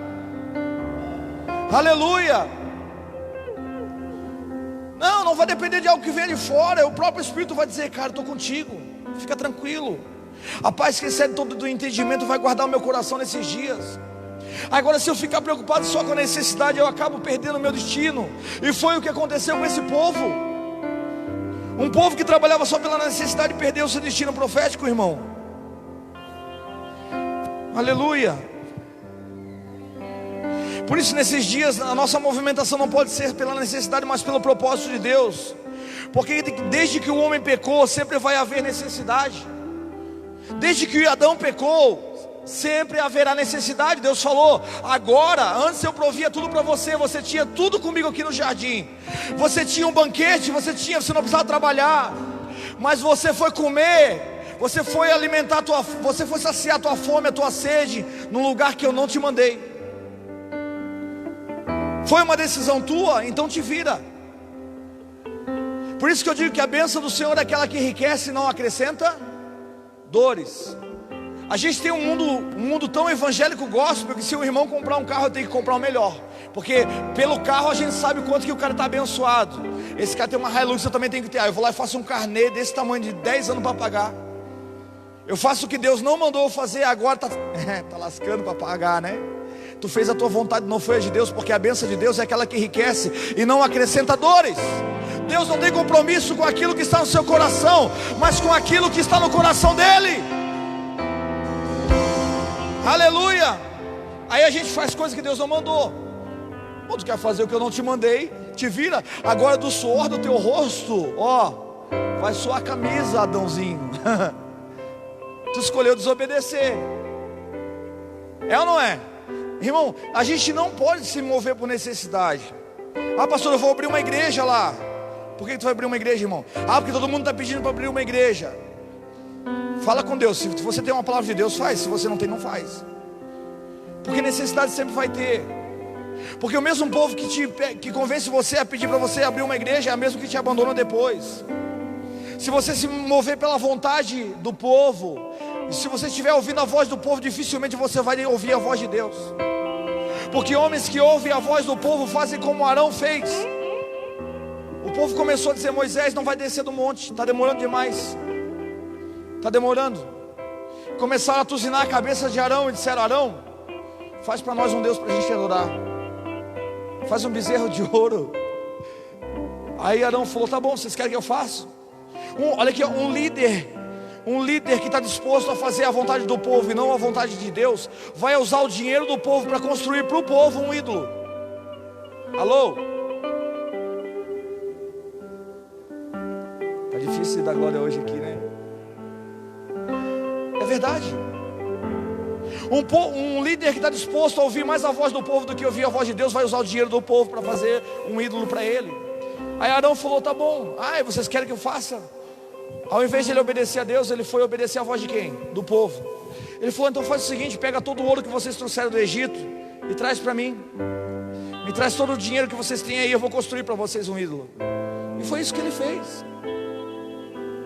Aleluia. Não vai depender de algo que venha de fora. O próprio Espírito vai dizer: cara, estou contigo, fica tranquilo. A paz que excede todo o entendimento vai guardar o meu coração nesses dias. Agora, se eu ficar preocupado só com a necessidade, eu acabo perdendo o meu destino. E foi o que aconteceu com esse povo. Um povo que trabalhava só pela necessidade perdeu o seu destino profético, irmão. Aleluia. Por isso, nesses dias, a nossa movimentação não pode ser pela necessidade, mas pelo propósito de Deus. Porque desde que o homem pecou, sempre vai haver necessidade. Desde que Adão pecou, sempre haverá necessidade. Deus falou: agora, antes eu provia tudo para você, você tinha tudo comigo aqui no jardim, você tinha um banquete, você não precisava trabalhar, mas você foi comer, você foi alimentar você foi saciar a tua fome, a tua sede, num lugar que eu não te mandei. Foi uma decisão tua, então te vira. Por isso que eu digo que a bênção do Senhor é aquela que enriquece e não acrescenta dores. A gente tem um mundo tão evangélico gospel que se o irmão comprar um carro, tem que comprar o melhor, porque pelo carro a gente sabe quanto que o cara está abençoado. Esse cara tem uma Hilux, eu também tenho que ter. Eu vou lá e faço um carnê desse tamanho de 10 anos para pagar. Eu faço o que Deus não mandou eu fazer, agora tá lascando para pagar, né? Tu fez a tua vontade, não foi a de Deus, porque a bênção de Deus é aquela que enriquece e não acrescenta dores. Deus não tem compromisso com aquilo que está no seu coração, mas com aquilo que está no coração dele. Aleluia. Aí a gente faz coisas que Deus não mandou. Pô, tu quer fazer o que eu não te mandei, te vira. Agora do suor do teu rosto, ó, vai suar a camisa, Adãozinho. Tu escolheu desobedecer. É ou não é? Irmão, a gente não pode se mover por necessidade. Ah, pastor, eu vou abrir uma igreja lá. Por que tu vai abrir uma igreja, irmão? Ah, porque todo mundo está pedindo para abrir uma igreja. Fala com Deus. Se você tem uma palavra de Deus, faz. Se você não tem, não faz. Porque necessidade sempre vai ter. Porque o mesmo povo que convence você a pedir para você abrir uma igreja é o mesmo que te abandona depois. Se você se mover pela vontade do povo, e se você estiver ouvindo a voz do povo, dificilmente você vai ouvir a voz de Deus. Porque homens que ouvem a voz do povo fazem como Arão fez. O povo começou a dizer: Moisés não vai descer do monte, está demorando demais. Está demorando. Começaram a tuzinar a cabeça de Arão e disseram: Arão, faz para nós um Deus para a gente adorar. Faz um bezerro de ouro. Aí Arão falou: tá bom, vocês querem que eu faça? Olha aqui, um líder que está disposto a fazer a vontade do povo e não a vontade de Deus, vai usar o dinheiro do povo para construir para o povo um ídolo. Alô? Tá difícil dar glória hoje aqui, né? É verdade. Um líder que está disposto a ouvir mais a voz do povo do que ouvir a voz de Deus, vai usar o dinheiro do povo para fazer um ídolo para ele. Aí Arão falou: tá bom. Ah, vocês querem que eu faça? Ao invés de ele obedecer a Deus, ele foi obedecer a voz de quem? Do povo. Ele falou: então faz o seguinte, pega todo o ouro que vocês trouxeram do Egito e traz para mim. Me traz todo o dinheiro que vocês têm aí, eu vou construir para vocês um ídolo. E foi isso que ele fez.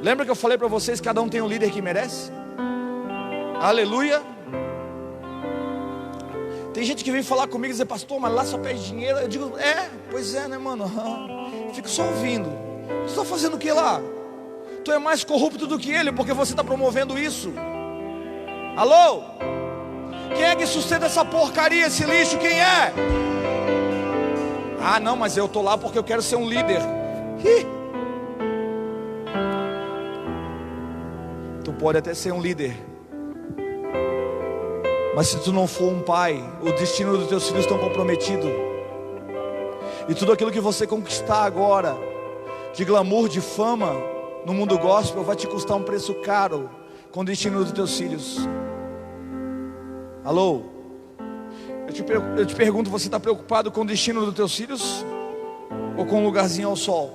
Lembra que eu falei para vocês, cada um tem um líder que merece? Aleluia. Tem gente que vem falar comigo e dizer: pastor, mas lá só pede dinheiro. Eu digo: pois é, né, mano? Fico só ouvindo. Você está fazendo o que lá? Tu é mais corrupto do que ele, porque você está promovendo isso. Alô? Quem é que sustenta essa porcaria, esse lixo? Quem é? Ah, não, mas eu estou lá porque eu quero ser um líder. Tu pode até ser um líder, mas se tu não for um pai, o destino dos teus filhos estão comprometido. E tudo aquilo que você conquistar agora, de glamour, de fama, no mundo gospel, vai te custar um preço caro com o destino dos teus filhos. Alô? Eu te pergunto, você está preocupado com o destino dos teus filhos? Ou com um lugarzinho ao sol?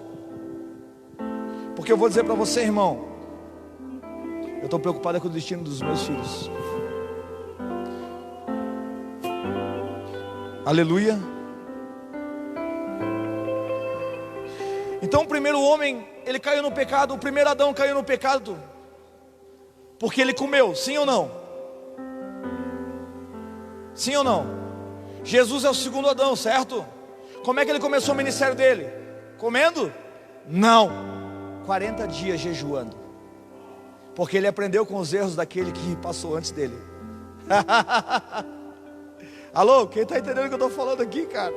Porque eu vou dizer para você, irmão, eu estou preocupado com o destino dos meus filhos. Aleluia. Então o primeiro homem, ele caiu no pecado. O primeiro Adão caiu no pecado porque ele comeu, sim ou não? Sim ou não? Jesus é o segundo Adão, certo? Como é que ele começou o ministério dele? Comendo? Não, 40 dias jejuando, porque ele aprendeu com os erros daquele que passou antes dele. Alô, quem está entendendo o que eu estou falando aqui, cara?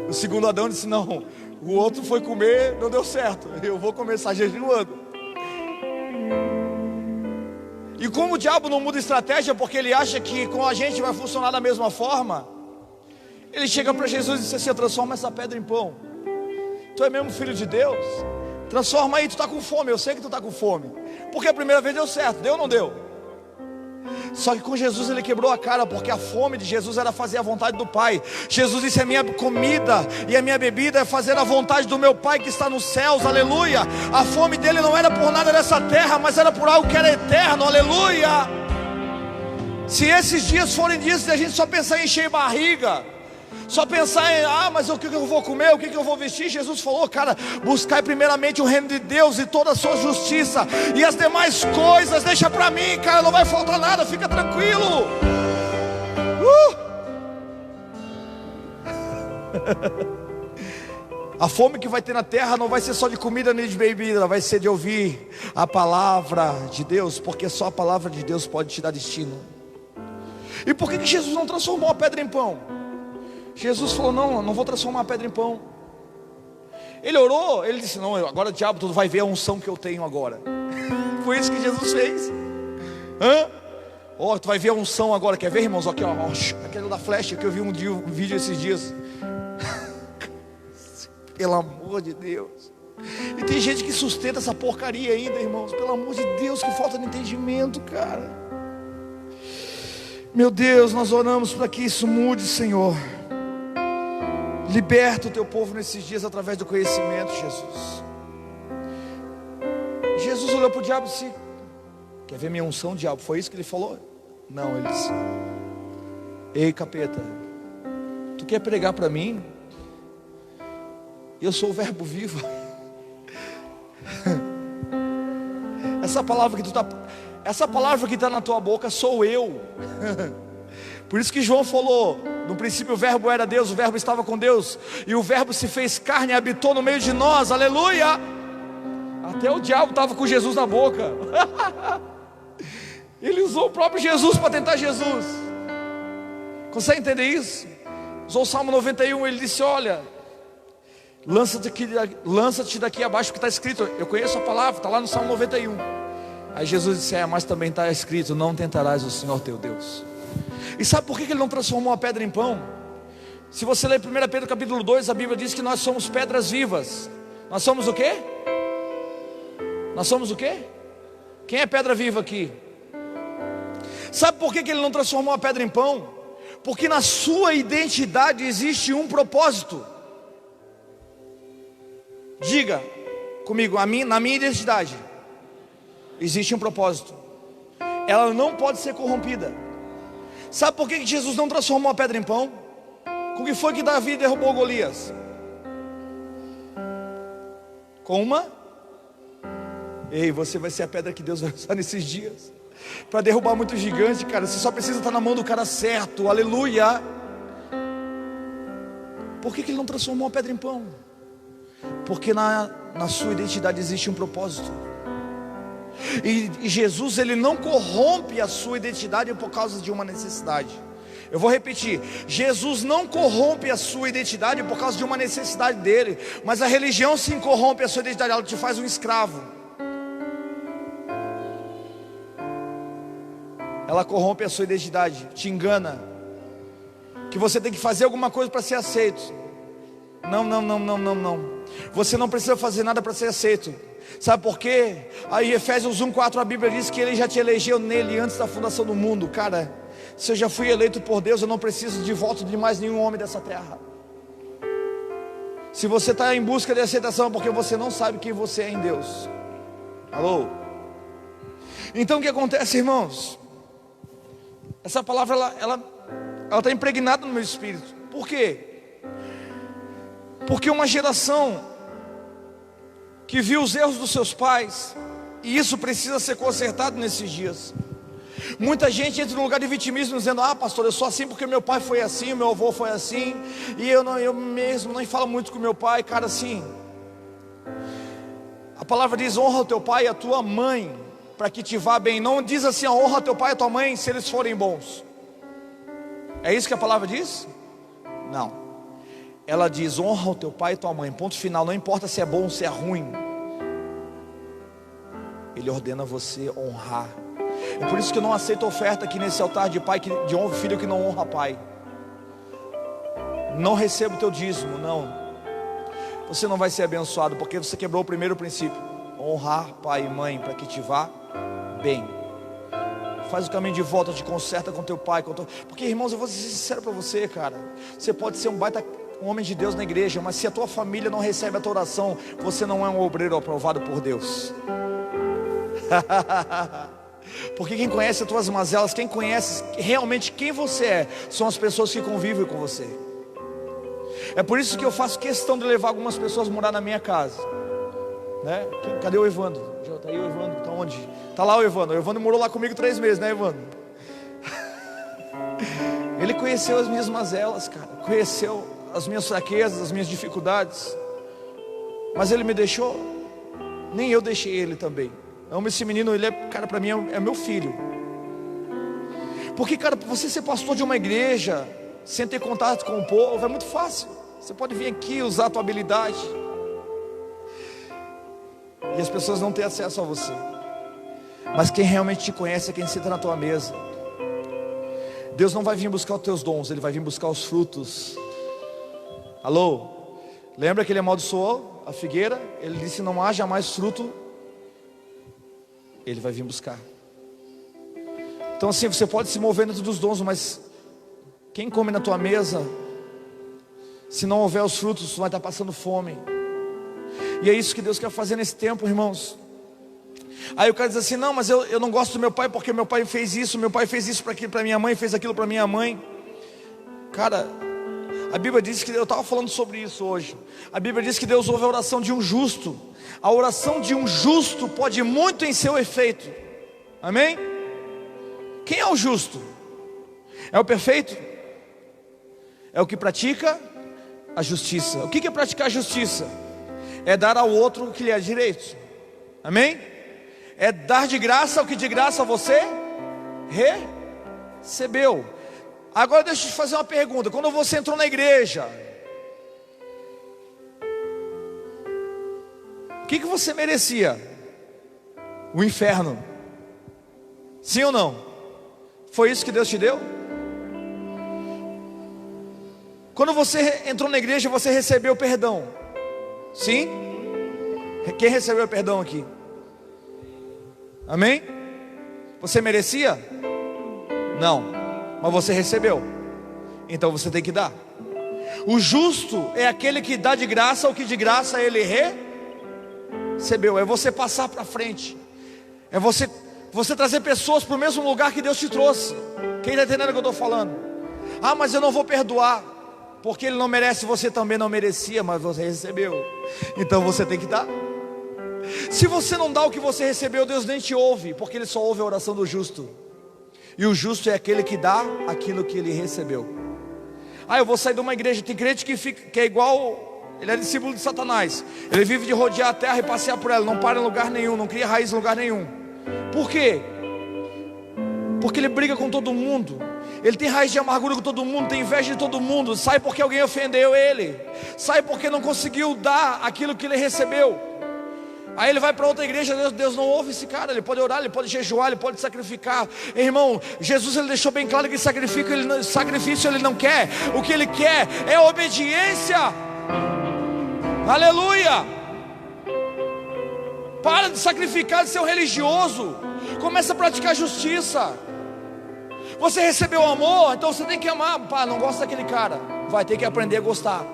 O segundo Adão disse: não, o outro foi comer, não deu certo, eu vou começar jejuando. E como o diabo não muda estratégia, porque ele acha que com a gente vai funcionar da mesma forma, ele chega para Jesus e diz assim: transforma essa pedra em pão. Tu é mesmo filho de Deus? Transforma aí, tu está com fome, eu sei que tu está com fome. Porque a primeira vez deu certo, deu ou não deu? Só que com Jesus ele quebrou a cara, porque a fome de Jesus era fazer a vontade do Pai. Jesus disse: a minha comida e a minha bebida é fazer a vontade do meu Pai que está nos céus, aleluia. A fome dele não era por nada dessa terra, mas era por algo que era eterno, aleluia. Se esses dias forem dias de a gente só pensar em encher barriga, só pensar em, mas o que eu vou comer, o que eu vou vestir, Jesus falou, cara, buscai primeiramente o reino de Deus e toda a sua justiça, e as demais coisas deixa para mim, cara, não vai faltar nada, fica tranquilo. A fome que vai ter na terra não vai ser só de comida nem de bebida, vai ser de ouvir a palavra de Deus, porque só a palavra de Deus pode te dar destino. E por que Jesus não transformou a pedra em pão? Jesus falou: não vou transformar a pedra em pão. Ele orou, ele disse: não, agora diabo, tu vai ver a unção que eu tenho agora. Foi isso que Jesus fez. Tu vai ver a unção agora, quer ver, irmãos? Aqui, aquele da flecha que eu vi um vídeo esses dias. Pelo amor de Deus. E tem gente que sustenta essa porcaria ainda, irmãos. Pelo amor de Deus, que falta de entendimento, cara. Meu Deus, nós oramos para que isso mude, Senhor. Liberta o teu povo nesses dias através do conhecimento, Jesus. Jesus olhou para o diabo e disse: quer ver minha unção, diabo? Foi isso que ele falou? Não, ele disse: ei, capeta, tu quer pregar para mim? Eu sou o verbo vivo. Essa palavra que está na tua boca sou eu. Por isso que João falou: no princípio o verbo era Deus, o verbo estava com Deus, e o verbo se fez carne e habitou no meio de nós, aleluia. Até o diabo estava com Jesus na boca. Ele usou o próprio Jesus para tentar Jesus. Consegue entender isso? Usou o Salmo 91, ele disse: olha, lança-te daqui abaixo, porque está escrito, eu conheço a palavra, está lá no Salmo 91. Aí Jesus disse: mas também está escrito, não tentarás o Senhor teu Deus. E sabe por que ele não transformou a pedra em pão? Se você ler 1 Pedro capítulo 2, a Bíblia diz que nós somos pedras vivas. Nós somos o quê? Nós somos o quê? Quem é pedra viva aqui? Sabe por que ele não transformou a pedra em pão? Porque na sua identidade existe um propósito. Diga comigo, na minha identidade existe um propósito. Ela não pode ser corrompida. Sabe por que Jesus não transformou a pedra em pão? Com que foi que Davi derrubou Golias? Com uma? Ei, você vai ser a pedra que Deus vai usar nesses dias para derrubar muito gigante, cara. Você só precisa estar na mão do cara certo, aleluia. Por que ele não transformou a pedra em pão? Porque na sua identidade existe um propósito. E Jesus, ele não corrompe a sua identidade por causa de uma necessidade. Eu vou repetir: Jesus não corrompe a sua identidade por causa de uma necessidade dele. Mas a religião sim corrompe a sua identidade, ela te faz um escravo. Ela corrompe a sua identidade, te engana que você tem que fazer alguma coisa para ser aceito. Não. Você não precisa fazer nada para ser aceito. Sabe por quê? Aí Efésios 1:4 a Bíblia diz que ele já te elegeu nele antes da fundação do mundo. Cara, se eu já fui eleito por Deus, eu não preciso de voto de mais nenhum homem dessa terra. Se você está em busca de aceitação, é porque você não sabe quem você é em Deus. Alô? Então o que acontece, irmãos? Essa palavra ela está impregnada no meu espírito. Por quê? Porque uma geração que viu os erros dos seus pais, e isso precisa ser consertado nesses dias. Muita gente entra no lugar de vitimismo dizendo: pastor, eu sou assim porque meu pai foi assim, meu avô foi assim, e eu mesmo não falo muito com meu pai. Cara, assim, a palavra diz: honra o teu pai e a tua mãe, para que te vá bem. Não diz assim: honra teu pai e a tua mãe se eles forem bons. É isso que a palavra diz? Não. Ela diz: honra o teu pai e tua mãe, ponto final. Não importa se é bom ou se é ruim. Ele ordena você honrar. É por isso que eu não aceito oferta aqui nesse altar de pai, de filho que não honra pai. Não receba o teu dízimo, não. Você não vai ser abençoado, porque você quebrou o primeiro princípio: honrar pai e mãe para que te vá bem. faz o caminho de volta, te conserta com teu pai, porque irmãos, eu vou ser sincero para você, cara, você pode ser um homem de Deus na igreja, mas se a tua família não recebe a tua oração, você não é um obreiro aprovado por Deus. Porque quem conhece as tuas mazelas, quem conhece realmente quem você é, são as pessoas que convivem com você. É por isso que eu faço questão de levar algumas pessoas a morar na minha casa, né? Cadê o Evandro? Já tá aí o Evandro, tá onde? Tá lá o Evandro morou lá comigo 3 meses, né, Evandro? Ele conheceu as minhas mazelas, cara, conheceu as minhas fraquezas, as minhas dificuldades, mas ele me deixou, nem eu deixei ele também. Amo esse menino, ele é, cara, para mim é meu filho. Porque, cara, você ser pastor de uma igreja sem ter contato com o povo é muito fácil. Você pode vir aqui usar a tua habilidade e as pessoas não têm acesso a você. Mas quem realmente te conhece é quem senta na tua mesa. Deus não vai vir buscar os teus dons, Ele vai vir buscar os frutos. Alô? Lembra que Ele amaldiçoou a figueira? Ele disse: não haja mais fruto. Ele vai vir buscar. Então assim, você pode se mover dentro dos dons, mas quem come na tua mesa, se não houver os frutos, vai estar passando fome. E é isso que Deus quer fazer nesse tempo, irmãos. Aí o cara diz assim: não, mas eu não gosto do meu pai, porque meu pai fez isso para minha mãe, fez aquilo para minha mãe. Cara, a Bíblia diz que, eu estava falando sobre isso hoje, a Bíblia diz que Deus ouve a oração de um justo. A oração de um justo pode muito em seu efeito. Amém? Quem é o justo? É o perfeito? É o que pratica a justiça. O que é praticar a justiça? É dar ao outro o que lhe é direito. Amém? É dar de graça o que de graça você recebeu. Agora deixa eu te fazer uma pergunta. Quando você entrou na igreja, o que você merecia? O inferno. Sim ou não? Foi isso que Deus te deu? Quando você entrou na igreja, você recebeu perdão. Sim? Quem recebeu perdão aqui? Amém? Você merecia? Não, mas você recebeu. Então você tem que dar. O justo é aquele que dá de graça o que de graça ele recebeu. É você passar para frente. É você trazer pessoas para o mesmo lugar que Deus te trouxe. Quem está entendendo o que eu estou falando? Ah, mas eu não vou perdoar, porque ele não merece, você também não merecia, mas você recebeu. Então você tem que dar. Se você não dá o que você recebeu, Deus nem te ouve, porque Ele só ouve a oração do justo. E o justo é aquele que dá aquilo que ele recebeu. Ah, eu vou sair de uma igreja. Tem crente que é igual, ele é discípulo de Satanás. Ele vive de rodear a terra e passear por ela, não para em lugar nenhum, não cria raiz em lugar nenhum. Por quê? Porque ele briga com todo mundo. Ele tem raiz de amargura com todo mundo, tem inveja de todo mundo. Sai porque alguém ofendeu ele. Sai porque não conseguiu dar aquilo que ele recebeu. Aí ele vai para outra igreja. Deus não ouve esse cara. Ele pode orar, ele pode jejuar, ele pode sacrificar. Irmão, Jesus ele deixou bem claro que sacrifício ele não quer. O que ele quer é obediência. Aleluia. Para de sacrificar, de ser um religioso. Começa a praticar justiça. Você recebeu amor, então você tem que amar. Pá, não gosta daquele cara, vai ter que aprender a gostar.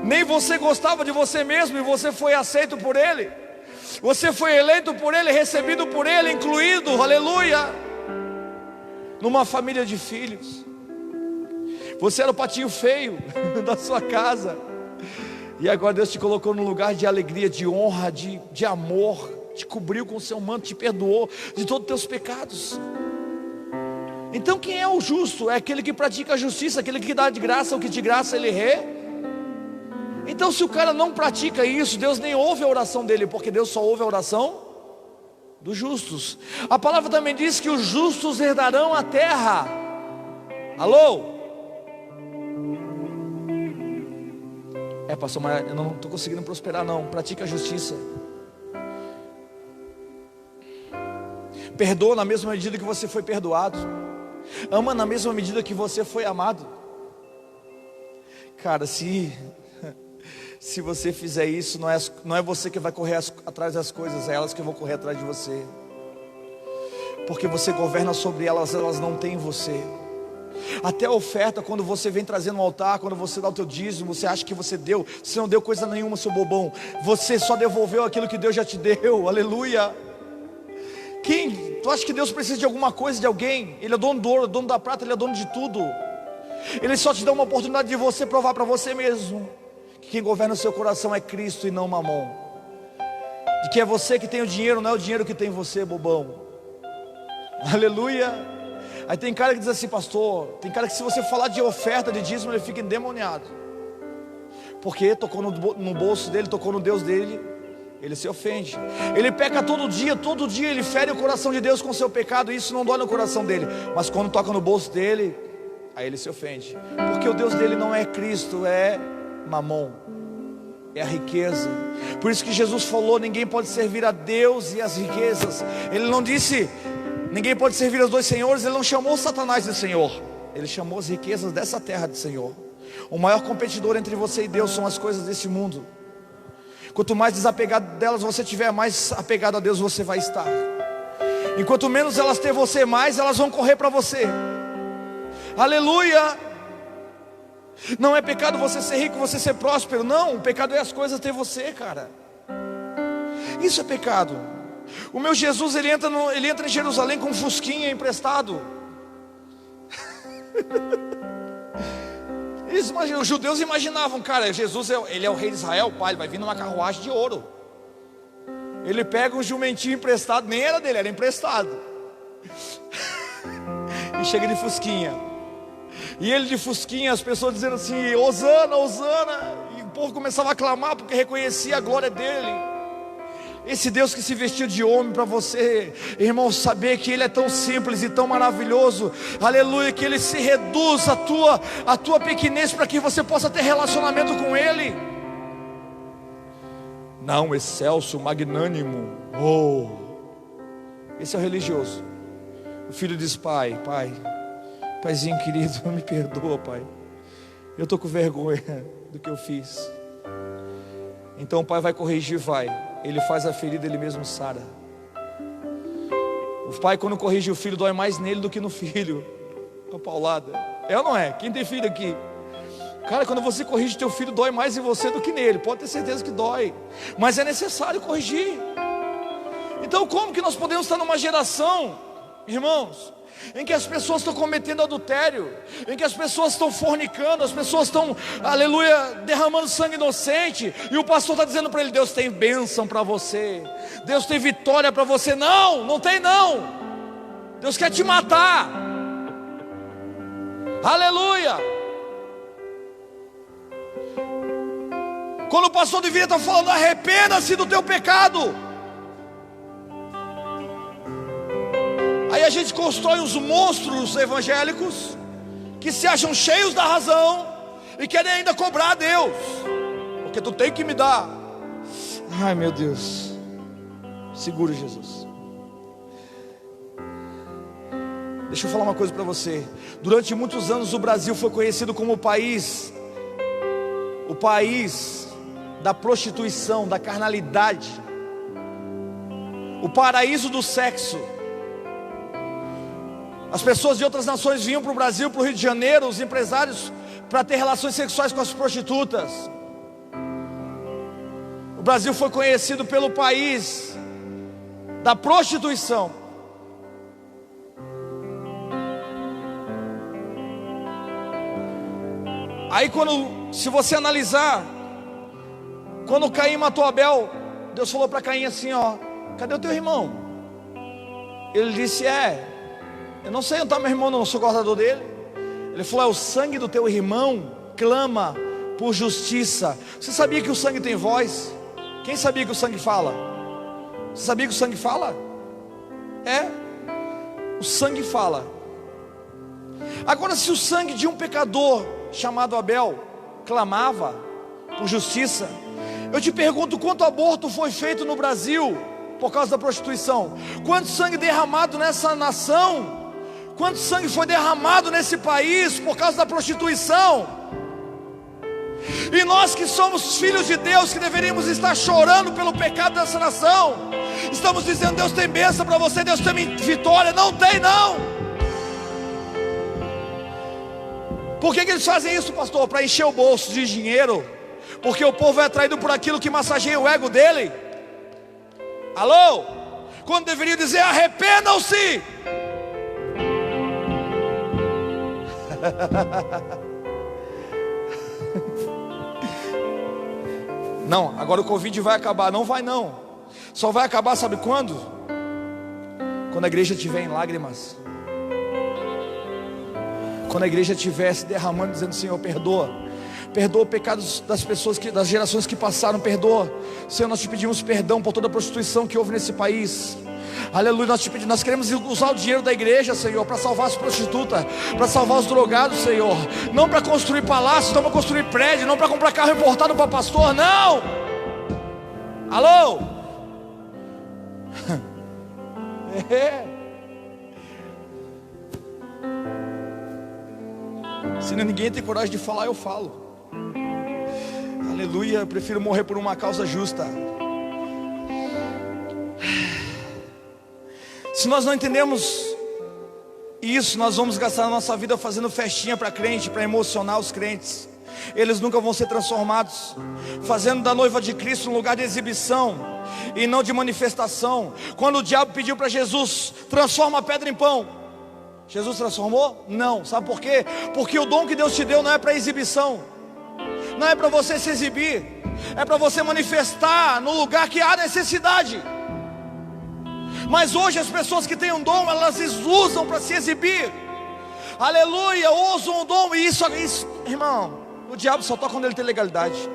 Nem você gostava de você mesmo e você foi aceito por Ele. Você foi eleito por Ele, recebido por Ele, incluído, aleluia, numa família de filhos. Você era o patinho feio da sua casa, e agora Deus te colocou num lugar de alegria, de honra, de amor. Te cobriu com o seu manto, te perdoou de todos os teus pecados. Então quem é o justo? É aquele que pratica a justiça, aquele que dá de graça o que de graça ele Então se o cara não pratica isso, Deus nem ouve a oração dele, porque Deus só ouve a oração dos justos. A palavra também diz que os justos herdarão a terra. Alô? Pastor, mas eu não estou conseguindo prosperar não. Pratica a justiça. Perdoa na mesma medida que você foi perdoado. Ama na mesma medida que você foi amado. Cara, se Se você fizer isso, não é você que vai correr atrás das coisas, é elas que vão correr atrás de você. Porque você governa sobre elas, elas não têm você. Até a oferta, quando você vem trazer no altar, quando você dá o teu dízimo, você acha que você não deu coisa nenhuma, seu bobão. Você só devolveu aquilo que Deus já te deu, aleluia. Tu acha que Deus precisa de alguma coisa, de alguém? Ele é dono do ouro, dono da prata, Ele é dono de tudo. Ele só te dá uma oportunidade de você provar para você mesmo que quem governa o seu coração é Cristo e não Mamon. De que é você que tem o dinheiro, não é o dinheiro que tem você, bobão. Aleluia. Aí tem cara que diz assim, pastor, tem cara que se você falar de oferta, de dízimo, ele fica endemoniado. Porque tocou no bolso dele, tocou no Deus dele, ele se ofende. Ele peca todo dia ele fere o coração de Deus com o seu pecado, e isso não dói no coração dele. Mas quando toca no bolso dele, aí ele se ofende. Porque o Deus dele não é Cristo, é Mamon, é a riqueza. Por isso que Jesus falou, ninguém pode servir a Deus e as riquezas. Ele não disse, ninguém pode servir aos dois senhores. Ele não chamou Satanás de Senhor, ele chamou as riquezas dessa terra de Senhor. O maior competidor entre você e Deus são as coisas desse mundo. Quanto mais desapegado delas você tiver, mais apegado a Deus você vai estar. Enquanto menos elas ter você, mais elas vão correr para você. Aleluia. Não é pecado você ser rico, você ser próspero. Não, o pecado é as coisas ter você, cara. Isso é pecado. O meu Jesus, ele entra em Jerusalém com um fusquinha emprestado. Os judeus imaginavam, cara, Jesus ele é o rei de Israel, pai, ele vai vir numa carruagem de ouro. Ele pega um jumentinho emprestado, nem era dele, era emprestado. E chega de fusquinha. E ele de fusquinha, as pessoas dizendo assim, Hosana, Hosana. E o povo começava a clamar porque reconhecia a glória dele. Esse Deus que se vestiu de homem para você, irmão, saber que Ele é tão simples e tão maravilhoso, aleluia, que Ele se reduz a tua pequenez para que você possa ter relacionamento com Ele. Não, excelso, magnânimo, esse é o religioso. O filho diz, paizinho querido, me perdoa, pai, eu estou com vergonha do que eu fiz. Então o pai vai corrigir, ele faz a ferida, ele mesmo sara. O pai, quando corrige o filho, dói mais nele do que no filho. Uma paulada. É ou não é? Quem tem filho aqui? Cara, quando você corrige teu filho, dói mais em você do que nele. Pode ter certeza que dói, mas é necessário corrigir. Então como que nós podemos estar numa geração, irmãos, em que as pessoas estão cometendo adultério, em que as pessoas estão fornicando, as pessoas estão, aleluia, derramando sangue inocente, e o pastor está dizendo para ele, Deus tem bênção para você, Deus tem vitória para você. Não tem não. Deus quer te matar. Aleluia. Quando o pastor devia estar falando, arrependa-se do teu pecado. Aí a gente constrói uns monstros evangélicos que se acham cheios da razão e querem ainda cobrar a Deus, porque tu tem que me dar. Ai meu Deus, segura Jesus. Deixa eu falar uma coisa para você. Durante muitos anos o Brasil foi conhecido como o país da prostituição, da carnalidade, o paraíso do sexo. As pessoas de outras nações vinham para o Brasil, para o Rio de Janeiro, os empresários, para ter relações sexuais com as prostitutas. O Brasil foi conhecido pelo país da prostituição. Aí se você analisar, quando Caim matou Abel, Deus falou para Caim assim, cadê o teu irmão? Ele disse, eu não sei onde está meu irmão, não sou guardador dele. Ele falou, o sangue do teu irmão clama por justiça. Você sabia que o sangue tem voz? Quem sabia que o sangue fala? Você sabia que o sangue fala? O sangue fala. Agora, se o sangue de um pecador chamado Abel clamava por justiça, eu te pergunto, quanto aborto foi feito no Brasil por causa da prostituição? Quanto sangue derramado nessa nação? Quanto sangue foi derramado nesse país por causa da prostituição? E nós que somos filhos de Deus, que deveríamos estar chorando pelo pecado dessa nação, estamos dizendo: Deus tem bênção para você, Deus tem vitória. Não tem, não. Por que eles fazem isso, pastor? Para encher o bolso de dinheiro, porque o povo é atraído por aquilo que massageia o ego dele. Alô? Quando deveria dizer: arrependam-se. Não, agora o Covid vai acabar. Não vai, não. Só vai acabar, sabe quando? Quando a igreja estiver em lágrimas, quando a igreja estiver se derramando, dizendo: Senhor, perdoa. Perdoa pecados das pessoas, das gerações que passaram. Perdoa, Senhor, nós te pedimos perdão por toda a prostituição que houve nesse país. Aleluia, nós queremos usar o dinheiro da igreja, Senhor, para salvar as prostitutas, para salvar os drogados, Senhor. Não para construir palácios, não para construir prédio, não para comprar carro importado para pastor, não. Alô? Se ninguém tem coragem de falar, eu falo. Aleluia, eu prefiro morrer por uma causa justa. Se nós não entendemos isso, nós vamos gastar a nossa vida fazendo festinha para crente, para emocionar os crentes. Eles nunca vão ser transformados, fazendo da noiva de Cristo um lugar de exibição e não de manifestação. Quando o diabo pediu para Jesus: transforma a pedra em pão, Jesus transformou? Não. Sabe por quê? Porque o dom que Deus te deu não é para exibição, não é para você se exibir, é para você manifestar no lugar que há necessidade. Mas hoje as pessoas que têm um dom, elas usam para se exibir. Aleluia, usam o dom. E isso, irmão, o diabo só toca quando ele tem legalidade.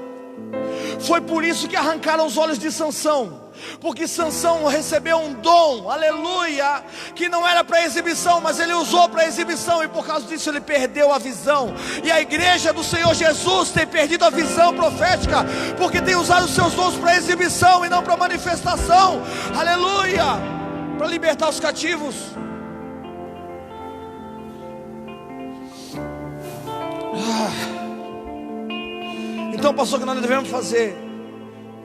Foi por isso que arrancaram os olhos de Sansão, porque Sansão recebeu um dom, aleluia, que não era para exibição, mas ele usou para exibição, e por causa disso ele perdeu a visão. E a igreja do Senhor Jesus tem perdido a visão profética, porque tem usado os seus dons para exibição e não para manifestação. Aleluia, para libertar os cativos. Então, pastor, o que nós devemos fazer?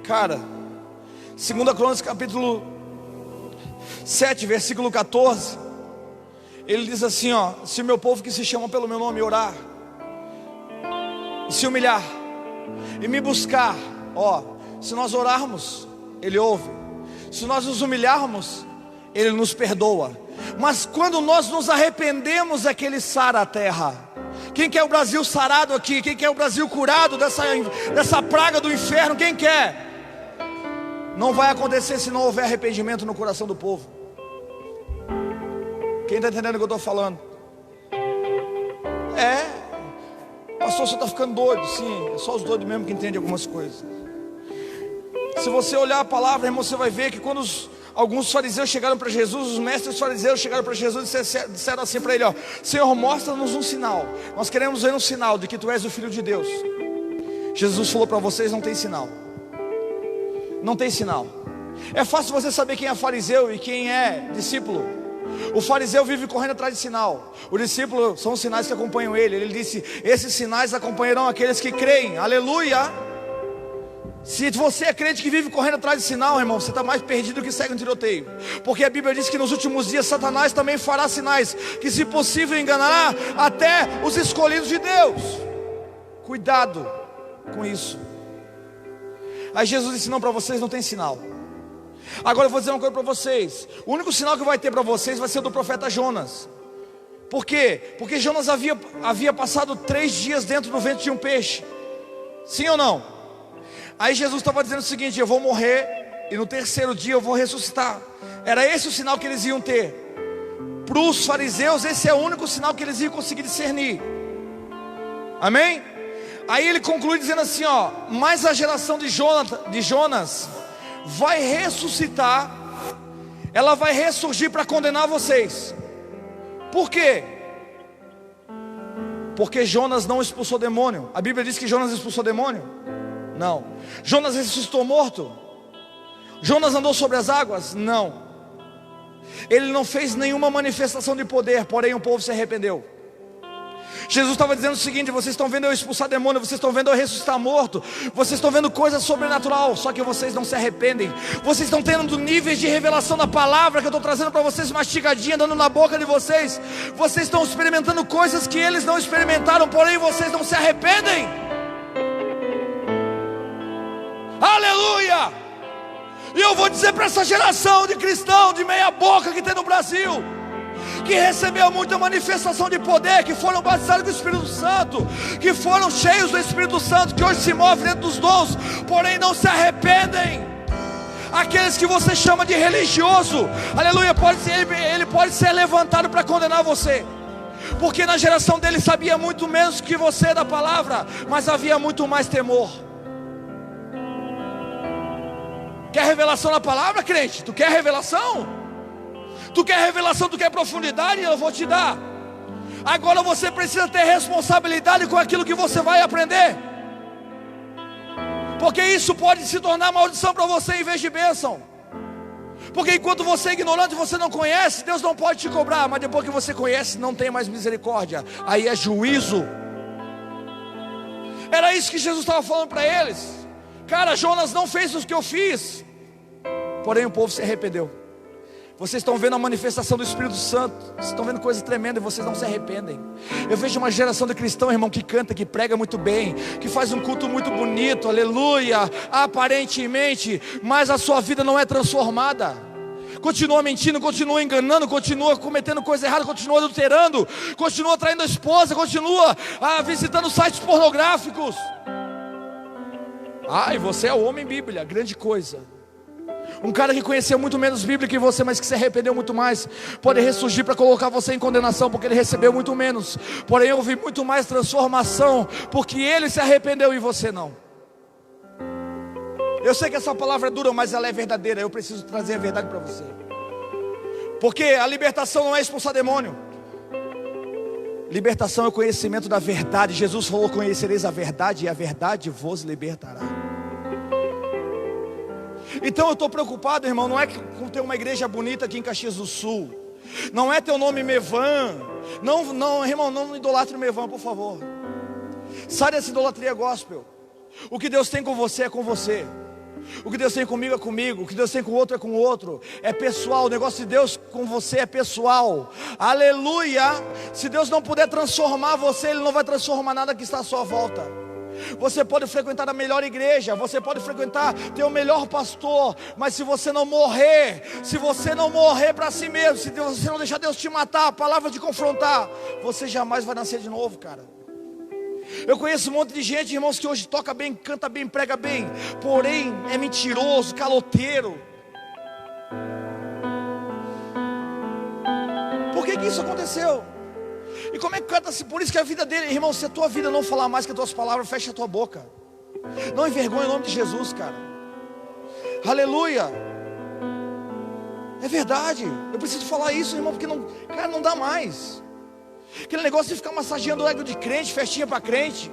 Cara, 2 Crônicas capítulo 7, versículo 14, ele diz assim, ó: se o meu povo que se chama pelo meu nome orar, e se humilhar, e me buscar, ó, se nós orarmos, ele ouve. Se nós nos humilharmos, ele nos perdoa. Mas quando nós nos arrependemos, é que ele sara a terra. Quem quer o Brasil sarado aqui? Quem quer o Brasil curado dessa praga do inferno? Quem quer? Não vai acontecer se não houver arrependimento no coração do povo. Quem está entendendo o que eu estou falando? Pastor, você está ficando doido? Sim, é só os doidos mesmo que entendem algumas coisas. Se você olhar a palavra, irmão, você vai ver que quando alguns fariseus chegaram para Jesus, os mestres fariseus chegaram para Jesus e disseram assim para ele, ó: Senhor, mostra-nos um sinal. Nós queremos ver um sinal de que tu és o Filho de Deus. Jesus falou para vocês: não tem sinal. Não tem sinal. É fácil você saber quem é fariseu e quem é discípulo. O fariseu vive correndo atrás de sinal. O discípulo são os sinais que acompanham ele. Ele disse: esses sinais acompanharão aqueles que creem. Aleluia. Se você é crente que vive correndo atrás de sinal, irmão, você está mais perdido que segue um tiroteio. Porque a Bíblia diz que nos últimos dias Satanás também fará sinais, que se possível enganará até os escolhidos de Deus. Cuidado com isso. Aí Jesus disse: não, para vocês não tem sinal. Agora eu vou dizer uma coisa para vocês. O único sinal que vai ter para vocês vai ser do profeta Jonas. Por quê? Porque Jonas havia passado 3 dias dentro do ventre de um peixe. Sim ou não? Aí Jesus estava dizendo o seguinte: eu vou morrer e no 3º dia eu vou ressuscitar. Era esse o sinal que eles iam ter. Para os fariseus esse é o único sinal que eles iam conseguir discernir. Amém? Aí ele conclui dizendo assim, ó: mas a geração de Jonas vai ressuscitar. Ela vai ressurgir para condenar vocês. Por quê? Porque Jonas não expulsou demônio. A Bíblia diz que Jonas expulsou demônio? Não. Jonas ressuscitou morto? Jonas andou sobre as águas? Não. Ele não fez nenhuma manifestação de poder, porém o povo se arrependeu. Jesus estava dizendo o seguinte: vocês estão vendo eu expulsar demônio, vocês estão vendo eu ressuscitar morto, vocês estão vendo coisas sobrenatural, só que vocês não se arrependem. Vocês estão tendo níveis de revelação da palavra que eu estou trazendo para vocês, mastigadinha, dando na boca de vocês. Vocês estão experimentando coisas que eles não experimentaram, porém vocês não se arrependem. Aleluia! E eu vou dizer para essa geração de cristão de meia boca que tem no Brasil, que recebeu muita manifestação de poder, que foram batizados com o Espírito Santo, que foram cheios do Espírito Santo, que hoje se movem dentro dos dons, porém não se arrependem. Aqueles que você chama de religioso, aleluia, ele pode ser levantado para condenar você, porque na geração dele sabia muito menos que você da palavra, mas havia muito mais temor. Quer revelação na palavra, crente? Tu quer revelação? Tu quer revelação, tu quer profundidade? Eu vou te dar. Agora você precisa ter responsabilidade com aquilo que você vai aprender, porque isso pode se tornar maldição para você em vez de bênção. Porque enquanto você é ignorante, você não conhece, Deus não pode te cobrar. Mas depois que você conhece, não tem mais misericórdia, aí é juízo. Era isso que Jesus estava falando para eles. Cara, Jonas não fez o que eu fiz, porém o povo se arrependeu. Vocês estão vendo a manifestação do Espírito Santo, vocês estão vendo coisa tremenda e vocês não se arrependem. Eu vejo uma geração de cristão, irmão, que canta, que prega muito bem, que faz um culto muito bonito, aleluia, aparentemente, mas a sua vida não é transformada. Continua mentindo, continua enganando, continua cometendo coisa errada, continua adulterando, continua traindo a esposa, continua visitando sites pornográficos. E você é o homem Bíblia, grande coisa. Um cara que conheceu muito menos Bíblia que você, mas que se arrependeu muito mais, pode ressurgir para colocar você em condenação, porque ele recebeu muito menos. Porém eu vi muito mais transformação, porque ele se arrependeu e você não. Eu sei que essa palavra é dura, mas ela é verdadeira. Eu preciso trazer a verdade para você, porque a libertação não é expulsar demônio. Libertação é o conhecimento da verdade. Jesus falou: conhecereis a verdade e a verdade vos libertará. Então eu estou preocupado, irmão, não é com ter uma igreja bonita aqui em Caxias do Sul, não é teu nome Mevan, não, irmão, não idolatre o Mevan, por favor. Sai dessa idolatria gospel. O que Deus tem com você é com você, o que Deus tem comigo é comigo, o que Deus tem com o outro é com o outro. É pessoal, o negócio de Deus com você é pessoal. Aleluia. Se Deus não puder transformar você, Ele não vai transformar nada que está à sua volta. Você pode frequentar a melhor igreja, você pode frequentar, ter o melhor pastor, mas se você não morrer para si mesmo, se você não deixar Deus te matar, a palavra te confrontar, você jamais vai nascer de novo, cara. Eu conheço um monte de gente, irmãos, que hoje toca bem, canta bem, prega bem, porém é mentiroso, caloteiro. Por que isso aconteceu? E como é que canta assim? Por isso que a vida dele, irmão, se a tua vida não falar mais que as tuas palavras, fecha a tua boca. Não envergonha o nome de Jesus, cara. Aleluia. É verdade. Eu preciso falar isso, irmão, porque não, cara, não dá mais. Aquele negócio de ficar massageando o ego de crente, festinha para crente.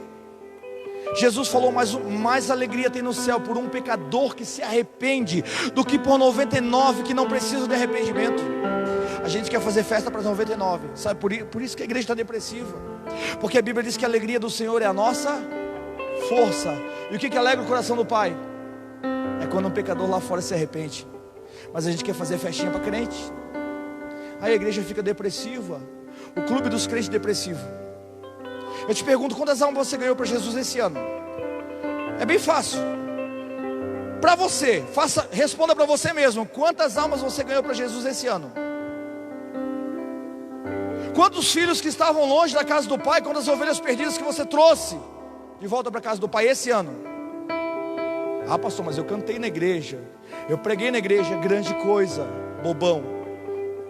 Jesus falou: mais alegria tem no céu por um pecador que se arrepende do que por 99 que não precisam de arrependimento. A gente quer fazer festa para 99, sabe? Por isso que a igreja está depressiva, porque a Bíblia diz que a alegria do Senhor é a nossa força. E o que alegra o coração do Pai? É quando um pecador lá fora se arrepende. Mas a gente quer fazer festinha para crente, aí a igreja fica depressiva. O clube dos crentes depressivo. Eu te pergunto, quantas almas você ganhou para Jesus esse ano? É bem fácil. Para você, responda para você mesmo: quantas almas você ganhou para Jesus esse ano? Quantos filhos que estavam longe da casa do Pai, quantas ovelhas perdidas que você trouxe de volta para a casa do Pai esse ano? Pastor, mas eu cantei na igreja, eu preguei na igreja, grande coisa, bobão.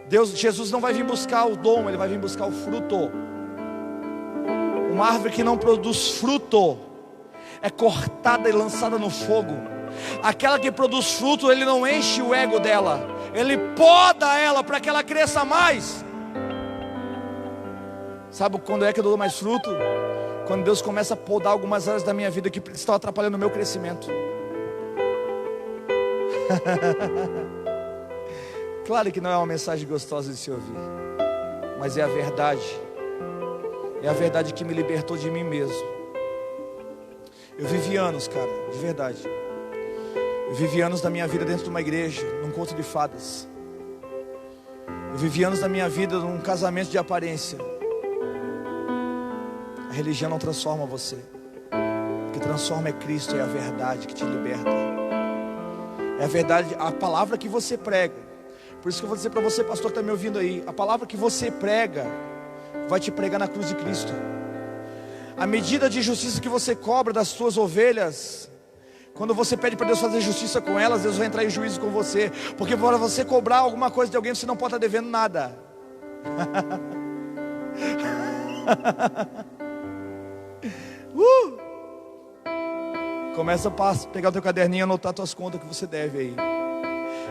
Jesus não vai vir buscar o dom, Ele vai vir buscar o fruto. Uma árvore que não produz fruto é cortada e lançada no fogo. Aquela que produz fruto, Ele não enche o ego dela, Ele poda ela para que ela cresça mais. Sabe quando é que eu dou mais fruto? Quando Deus começa a podar algumas áreas da minha vida que estão atrapalhando o meu crescimento. Claro que não é uma mensagem gostosa de se ouvir, mas é a verdade. é a verdade que me libertou de mim mesmo. Eu vivi anos, cara, de verdade. Eu vivi anos da minha vida dentro de uma igreja, num conto de fadas. Eu vivi anos da minha vida num casamento de aparência. A religião não transforma você. O que transforma é Cristo, é a verdade que te liberta. É a verdade, a palavra que você prega. Por isso que eu vou dizer para você, pastor que está me ouvindo aí, a palavra que você prega vai te pregar na cruz de Cristo. A medida de justiça que você cobra das suas ovelhas, quando você pede para Deus fazer justiça com elas, Deus vai entrar em juízo com você. Porque para você cobrar alguma coisa de alguém, você não pode estar devendo nada. Começa a pegar o teu caderninho e anotar tuas contas que você deve aí.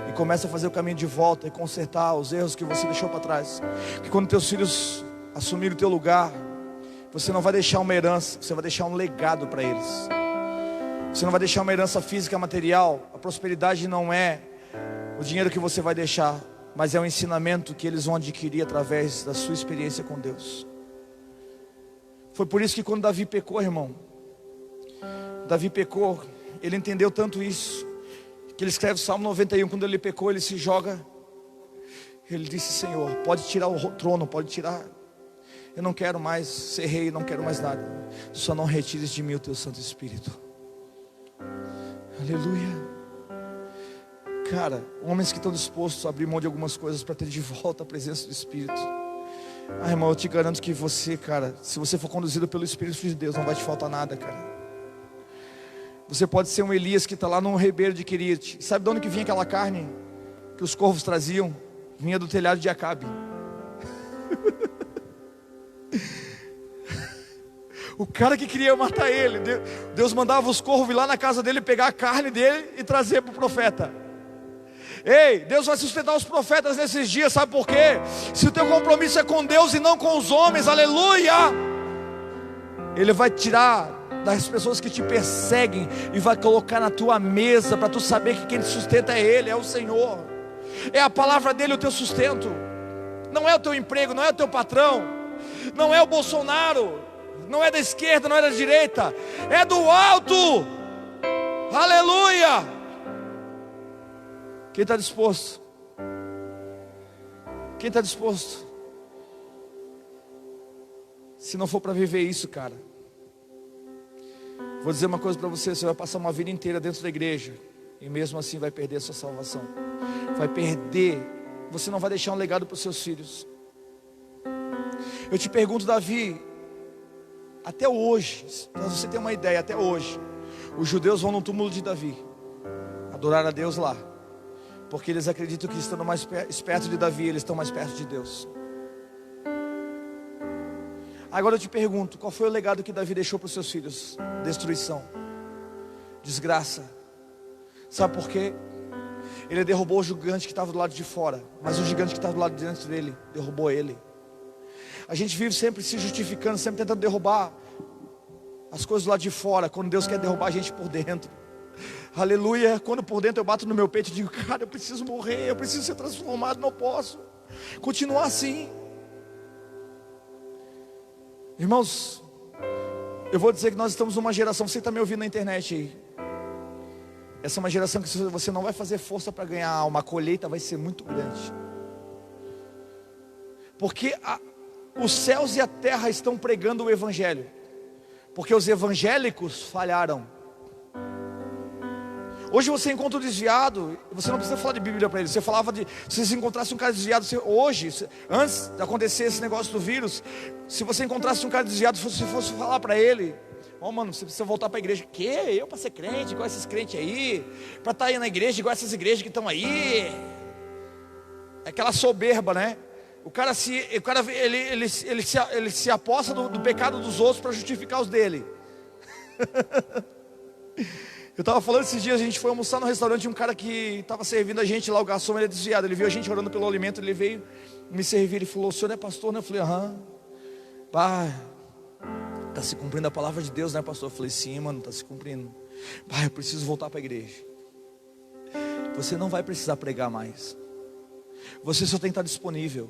E começa a fazer o caminho de volta e consertar os erros que você deixou para trás. Que quando teus filhos assumirem o teu lugar, você não vai deixar uma herança, você vai deixar um legado para eles. Você não vai deixar uma herança física, material. A prosperidade não é o dinheiro que você vai deixar, mas é o ensinamento que eles vão adquirir através da sua experiência com Deus. Foi por isso que quando Davi pecou, irmão, Davi pecou, ele entendeu tanto isso, que ele escreve o Salmo 91, quando ele pecou, ele se joga, ele disse: Senhor, pode tirar o trono, pode tirar, eu não quero mais ser rei, não quero mais nada, só não retires de mim o teu Santo Espírito. Aleluia. Cara, homens que estão dispostos a abrir mão de algumas coisas para ter de volta a presença do Espírito. Irmão, eu te garanto que você, cara, se você for conduzido pelo Espírito de Deus, não vai te faltar nada, cara. Você pode ser um Elias que está lá no ribeiro de Querite. Sabe de onde que vinha aquela carne que os corvos traziam? Vinha do telhado de Acabe. O cara que queria matar ele, Deus mandava os corvos ir lá na casa dele, pegar a carne dele e trazer para o profeta. Ei, Deus vai sustentar os profetas nesses dias, sabe por quê? Se o teu compromisso é com Deus e não com os homens, aleluia, Ele vai tirar das pessoas que te perseguem e vai colocar na tua mesa, para tu saber que quem te sustenta é Ele, é o Senhor. É a palavra dele o teu sustento. Não é o teu emprego, não é o teu patrão, não é o Bolsonaro, não é da esquerda, não é da direita, é do alto. Aleluia. Quem está disposto? Quem está disposto? Se não for para viver isso, cara, vou dizer uma coisa para você: você vai passar uma vida inteira dentro da igreja e mesmo assim vai perder a sua salvação. Vai perder. Você não vai deixar um legado para os seus filhos. Eu te pergunto, Davi, até hoje, para você ter uma ideia, até hoje os judeus vão no túmulo de Davi adorar a Deus lá, porque eles acreditam que estando mais perto de Davi, eles estão mais perto de Deus. Agora eu te pergunto, qual foi o legado que Davi deixou para os seus filhos? Destruição, desgraça. Sabe por quê? Ele derrubou o gigante que estava do lado de fora, mas o gigante que estava do lado de dentro dele derrubou ele. A gente vive sempre se justificando, sempre tentando derrubar as coisas do lado de fora, quando Deus quer derrubar a gente por dentro. Aleluia. Quando por dentro eu bato no meu peito e digo: cara, eu preciso morrer, eu preciso ser transformado, não posso continuar assim. Irmãos, eu vou dizer que nós estamos numa geração, você está me ouvindo na internet aí, essa é uma geração que você não vai fazer força para ganhar alma, a colheita vai ser muito grande. Porque os céus e a terra estão pregando o Evangelho, porque os evangélicos falharam. Hoje você encontra um desviado, você não precisa falar de Bíblia para ele. Você falava de, se você encontrasse um cara desviado, hoje, antes de acontecer esse negócio do vírus, se você encontrasse um cara desviado, se você fosse falar para ele: ó, mano, você precisa voltar para a igreja. Que? Eu para ser crente, igual esses crentes aí, para estar aí na igreja, igual essas igrejas que estão aí. É aquela soberba, né? O cara ele se aposta do pecado dos outros para justificar os dele. Eu estava falando esses dias, a gente foi almoçar no restaurante, um cara que estava servindo a gente lá, o garçom, ele é desviado, ele viu a gente orando pelo alimento, ele veio me servir, ele falou: o senhor é pastor, né? Eu falei: aham. Pai, está se cumprindo a palavra de Deus, né, pastor? Eu falei: sim, mano, está se cumprindo. Pai, eu preciso voltar para a igreja. Você não vai precisar pregar mais, você só tem que estar disponível.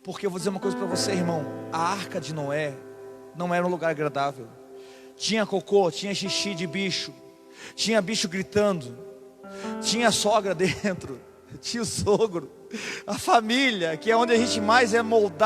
Porque eu vou dizer uma coisa para você, irmão: a arca de Noé não era um lugar agradável. Tinha cocô, tinha xixi de bicho, tinha bicho gritando, tinha sogra dentro, tinha o sogro, a família, que é onde a gente mais é moldado.